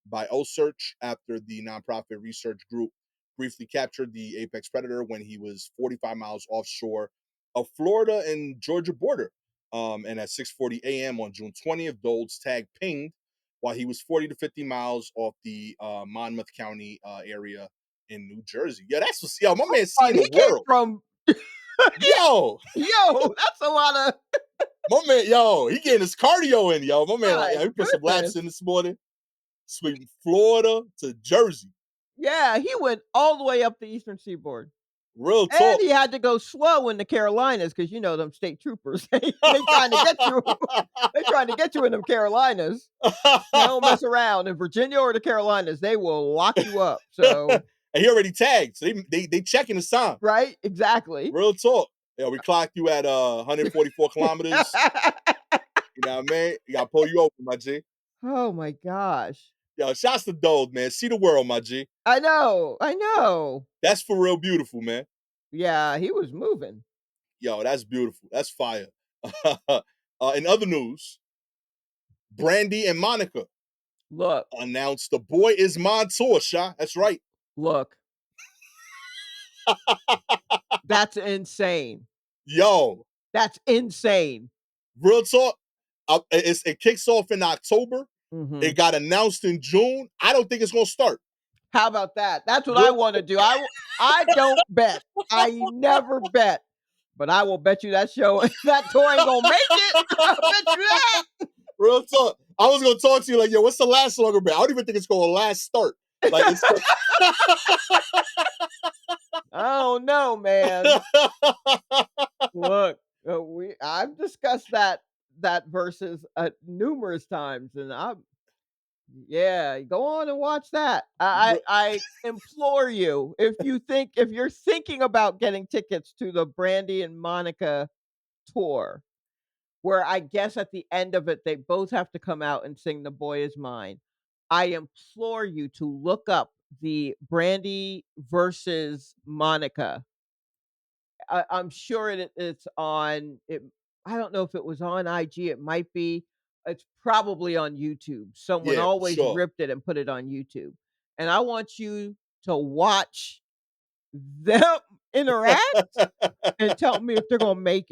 [SPEAKER 1] by O-Search after the nonprofit research group briefly captured the apex predator when he was 45 miles offshore of Florida and Georgia border. And at 6:40 a.m. on June 20th, Dole's tag pinged while he was 40 to 50 miles off the Monmouth County area in New Jersey. Yeah, that's what's yo. My man seeing
[SPEAKER 2] He
[SPEAKER 1] the
[SPEAKER 2] came
[SPEAKER 1] world.
[SPEAKER 2] from
[SPEAKER 1] Yo,
[SPEAKER 2] yo, that's a lot of
[SPEAKER 1] my man, yo, he getting his cardio in, yo. My man, like,
[SPEAKER 2] my
[SPEAKER 1] yo, he put some laps in
[SPEAKER 2] goodness.
[SPEAKER 1] this morning. Sweeping Florida to Jersey.
[SPEAKER 2] Yeah, he went all the way up the Eastern Seaboard.
[SPEAKER 1] Real
[SPEAKER 2] And
[SPEAKER 1] talk.
[SPEAKER 2] he had to go slow in the Carolinas because you know them state troopers. They trying to get you. They trying to get you in them Carolinas. They don't mess around. In Virginia or the Carolinas, they will lock you up. So
[SPEAKER 1] And he already tagged, so they checking his time.
[SPEAKER 2] right, exactly.
[SPEAKER 1] Real talk. Yeah, we clocked you at 144 kilometers. You know what I mean? You gotta pull you over, my G.
[SPEAKER 2] Oh my gosh.
[SPEAKER 1] Yo, shouts to Dole, man. See the world, my G.
[SPEAKER 2] I know. I know.
[SPEAKER 1] That's for real beautiful, man.
[SPEAKER 2] Yeah, he was moving.
[SPEAKER 1] Yo, that's beautiful. That's fire. In other news, Brandy and Monica
[SPEAKER 2] Look,
[SPEAKER 1] announced the Boy Is Mine tour, Sha. That's right.
[SPEAKER 2] look. That's insane.
[SPEAKER 1] Yo,
[SPEAKER 2] That's insane.
[SPEAKER 1] real talk. it kicks off in October.
[SPEAKER 2] Mhm.
[SPEAKER 1] It got announced in June. I don't think it's gonna start.
[SPEAKER 2] How about that? That's what I wanna do. I don't bet. I never bet, but I will bet you that show that tour ain't gonna make it. I bet you that.
[SPEAKER 1] Real talk. I was gonna talk to you like, yo, what's the last longer bet? I don't even think it's gonna last start. Like it's
[SPEAKER 2] I don't know, man. Look, I've discussed that versus numerous times, and yeah, go on and watch that. I implore you, if you're thinking about getting tickets to the Brandy and Monica tour, where I guess at the end of it they both have to come out and sing "The Boy Is Mine." I implore you to look up the Brandy versus Monica. I'm sure it's on it. I don't know if it was on IG. It might be. It's probably on YouTube. Someone
[SPEAKER 1] yeah, for
[SPEAKER 2] always
[SPEAKER 1] sure.
[SPEAKER 2] ripped it and put it on YouTube. And I want you to watch them interact and tell me if they're gonna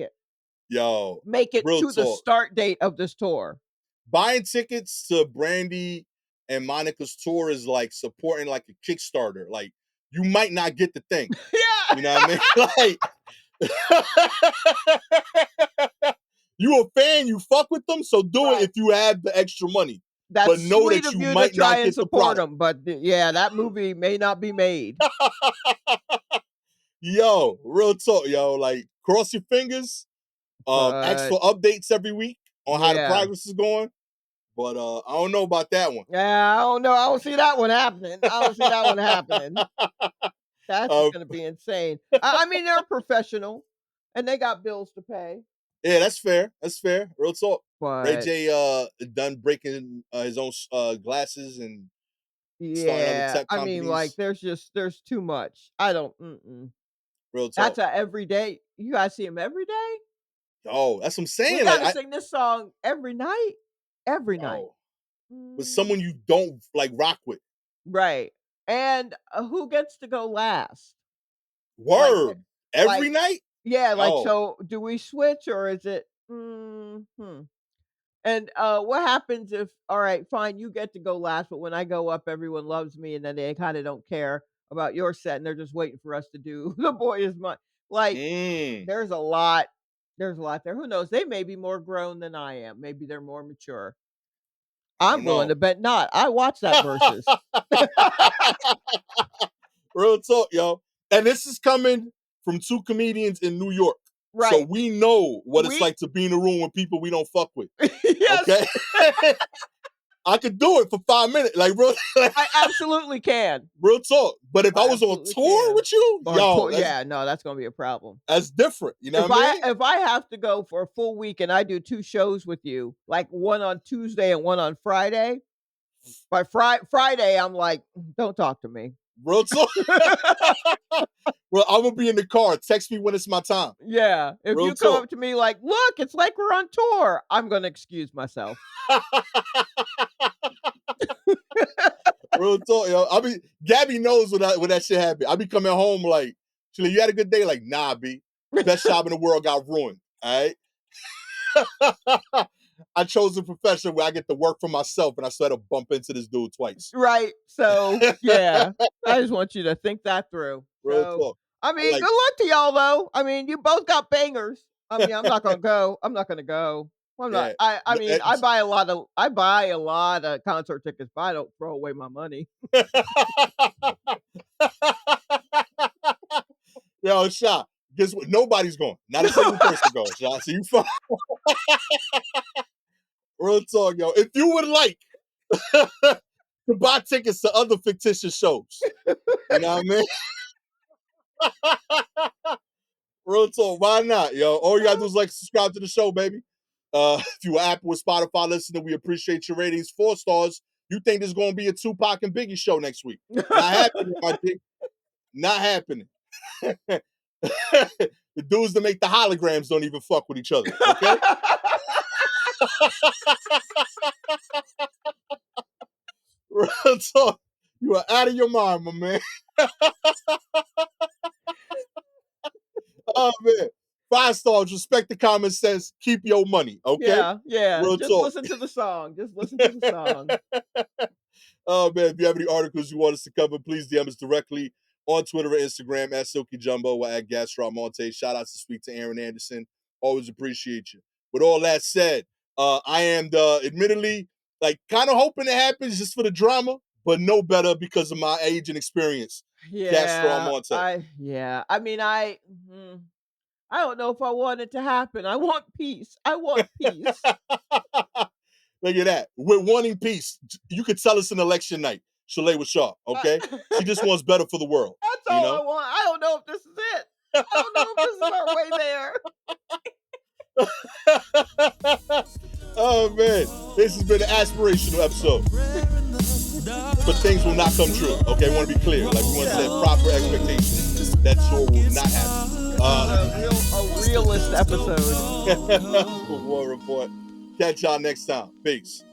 [SPEAKER 1] Yo,
[SPEAKER 2] make it
[SPEAKER 1] real
[SPEAKER 2] to the
[SPEAKER 1] talk.
[SPEAKER 2] start date of this tour.
[SPEAKER 1] Buying tickets to Brandy and Monica's tour is like supporting like a Kickstarter. Like you might not get the thing.
[SPEAKER 2] Yeah.
[SPEAKER 1] You know what I mean? Like you a fan, you fuck with them, so do it
[SPEAKER 2] Right.
[SPEAKER 1] if you have the extra money. But
[SPEAKER 2] That's
[SPEAKER 1] know
[SPEAKER 2] sweet
[SPEAKER 1] that
[SPEAKER 2] of
[SPEAKER 1] you
[SPEAKER 2] you to
[SPEAKER 1] might
[SPEAKER 2] try
[SPEAKER 1] not
[SPEAKER 2] and
[SPEAKER 1] get the
[SPEAKER 2] support
[SPEAKER 1] product.
[SPEAKER 2] them, but yeah, that movie may not be made.
[SPEAKER 1] Yo, real talk, yo. Like cross your fingers. Ask
[SPEAKER 2] But
[SPEAKER 1] for updates every week on how the
[SPEAKER 2] yeah.
[SPEAKER 1] progress is going. But I don't know about that one.
[SPEAKER 2] Yeah, I don't know. I don't see that one happening. I don't see that one happening. That's
[SPEAKER 1] Uh,
[SPEAKER 2] just gonna be insane. I mean, they're professional and they got bills to pay,
[SPEAKER 1] yeah, that's fair. That's fair. Real talk. Ray
[SPEAKER 2] but
[SPEAKER 1] J done breaking his own glasses and starting other
[SPEAKER 2] yeah,
[SPEAKER 1] tech
[SPEAKER 2] I mean, like,
[SPEAKER 1] companies.
[SPEAKER 2] there's too much. I don't
[SPEAKER 1] Real
[SPEAKER 2] That's
[SPEAKER 1] talk.
[SPEAKER 2] a everyday you guys see him every day?
[SPEAKER 1] Yo, that's what I'm
[SPEAKER 2] We
[SPEAKER 1] saying. Like
[SPEAKER 2] gotta sing this song every night? Every night.
[SPEAKER 1] yo, with
[SPEAKER 2] Mm,
[SPEAKER 1] someone you don't like rock with.
[SPEAKER 2] right. And, who gets to go last? Like,
[SPEAKER 1] Word. Every
[SPEAKER 2] like
[SPEAKER 1] night?
[SPEAKER 2] yeah, like,
[SPEAKER 1] Yo.
[SPEAKER 2] so do we switch or is it And, what happens if all right, fine, you get to go last, but when I go up, everyone loves me, and then they kinda don't care about your set, and they're just waiting for us to do The Boy Is Mine. Like,
[SPEAKER 1] Mm,
[SPEAKER 2] there's a lot there. Who knows? They may be more grown than I am. Maybe they're more mature.
[SPEAKER 1] I
[SPEAKER 2] I'm
[SPEAKER 1] don't
[SPEAKER 2] willing
[SPEAKER 1] know.
[SPEAKER 2] to bet not. I watched that Versus.
[SPEAKER 1] Real talk, yo. And this is coming from two comedians in New York. So
[SPEAKER 2] Right.
[SPEAKER 1] we know what it's
[SPEAKER 2] We
[SPEAKER 1] like to be in a room with people we don't fuck with.
[SPEAKER 2] Yes,
[SPEAKER 1] Okay? I could do it for 5 minutes. Like real,
[SPEAKER 2] I absolutely can.
[SPEAKER 1] real talk. But if I
[SPEAKER 2] I
[SPEAKER 1] was on
[SPEAKER 2] absolutely
[SPEAKER 1] tour
[SPEAKER 2] can.
[SPEAKER 1] with you,
[SPEAKER 2] On
[SPEAKER 1] yo,
[SPEAKER 2] tour yeah, no, that's gonna be a problem.
[SPEAKER 1] that's different. You know what I mean?
[SPEAKER 2] If I have to go for a full week and I do 2 shows with you, like one on Tuesday and one on Friday, by Friday, I'm like, "Don't talk to me."
[SPEAKER 1] Real talk. Well, I'm gonna be in the car. Text me when it's my time.
[SPEAKER 2] Yeah, if
[SPEAKER 1] Real
[SPEAKER 2] you come
[SPEAKER 1] talk.
[SPEAKER 2] up to me like, "Look, it's like we're on tour," I'm gonna excuse myself.
[SPEAKER 1] Real talk, yo. I mean, Gabby knows when that shit happened. I be coming home like, she's like, you had a good day? Like, nah, B. Best job in the world got ruined. All right. I chose a profession where I get to work for myself, and I still had to bump into this dude twice.
[SPEAKER 2] Right, so, yeah, I just want you to think that through.
[SPEAKER 1] Real
[SPEAKER 2] So,
[SPEAKER 1] talk.
[SPEAKER 2] I
[SPEAKER 1] I
[SPEAKER 2] mean,
[SPEAKER 1] like.
[SPEAKER 2] good luck to y'all, though. I mean, you both got bangers. I mean, I'm not gonna go. I'm not gonna go. I'm not
[SPEAKER 1] Yeah.
[SPEAKER 2] I mean, I buy a lot of concert tickets, but I don't throw away my money.
[SPEAKER 1] Yo, Shot. Guess what? Nobody's going. Not a single person going. Shot. So you fuck. Real talk, yo. If you would like to buy tickets to other fictitious shows, you know what I mean? Real talk. Why not, yo? All you gotta do is like subscribe to the show, baby. If you are Apple or Spotify listener, we appreciate your ratings. 4 stars. You think there's gonna be a Tupac and Biggie show next week? Not happening, my dick. Not happening. The dudes that make the holograms don't even fuck with each other. Okay. Real talk. You are out of your mind, my man. Oh man. 5 stars, respect the common sense, keep your money, okay?
[SPEAKER 2] Yeah.
[SPEAKER 1] Real
[SPEAKER 2] Just
[SPEAKER 1] talk.
[SPEAKER 2] listen to the song. Just listen to the song.
[SPEAKER 1] Oh man, if you have any articles you want us to cover, please DM us directly on Twitter or Instagram at Silky Jumbo or at Gastor Almonte. Shout out to Speak to Aaron Anderson. Always appreciate you. With all that said, I am admittedly like kind of hoping it happens just for the drama, but no better because of my age and experience. Gastor
[SPEAKER 2] Yeah,
[SPEAKER 1] Almonte.
[SPEAKER 2] I mean, I don't know if I want it to happen. I want peace. I want peace.
[SPEAKER 1] Look at that. We're wanting peace. You could tell us an election night. Shalewa Sharpe, okay? She just wants better for the world.
[SPEAKER 2] That's
[SPEAKER 1] you
[SPEAKER 2] all
[SPEAKER 1] know?
[SPEAKER 2] I want. I don't know if this is it. I don't know if this is our way there.
[SPEAKER 1] Oh man, this has been an aspirational episode. But things will not come true. Okay, I want to be clear. Like we want to set proper expectations. That sure will not happen.
[SPEAKER 2] A realist episode.
[SPEAKER 1] For War Report. Catch y'all next time. Peace.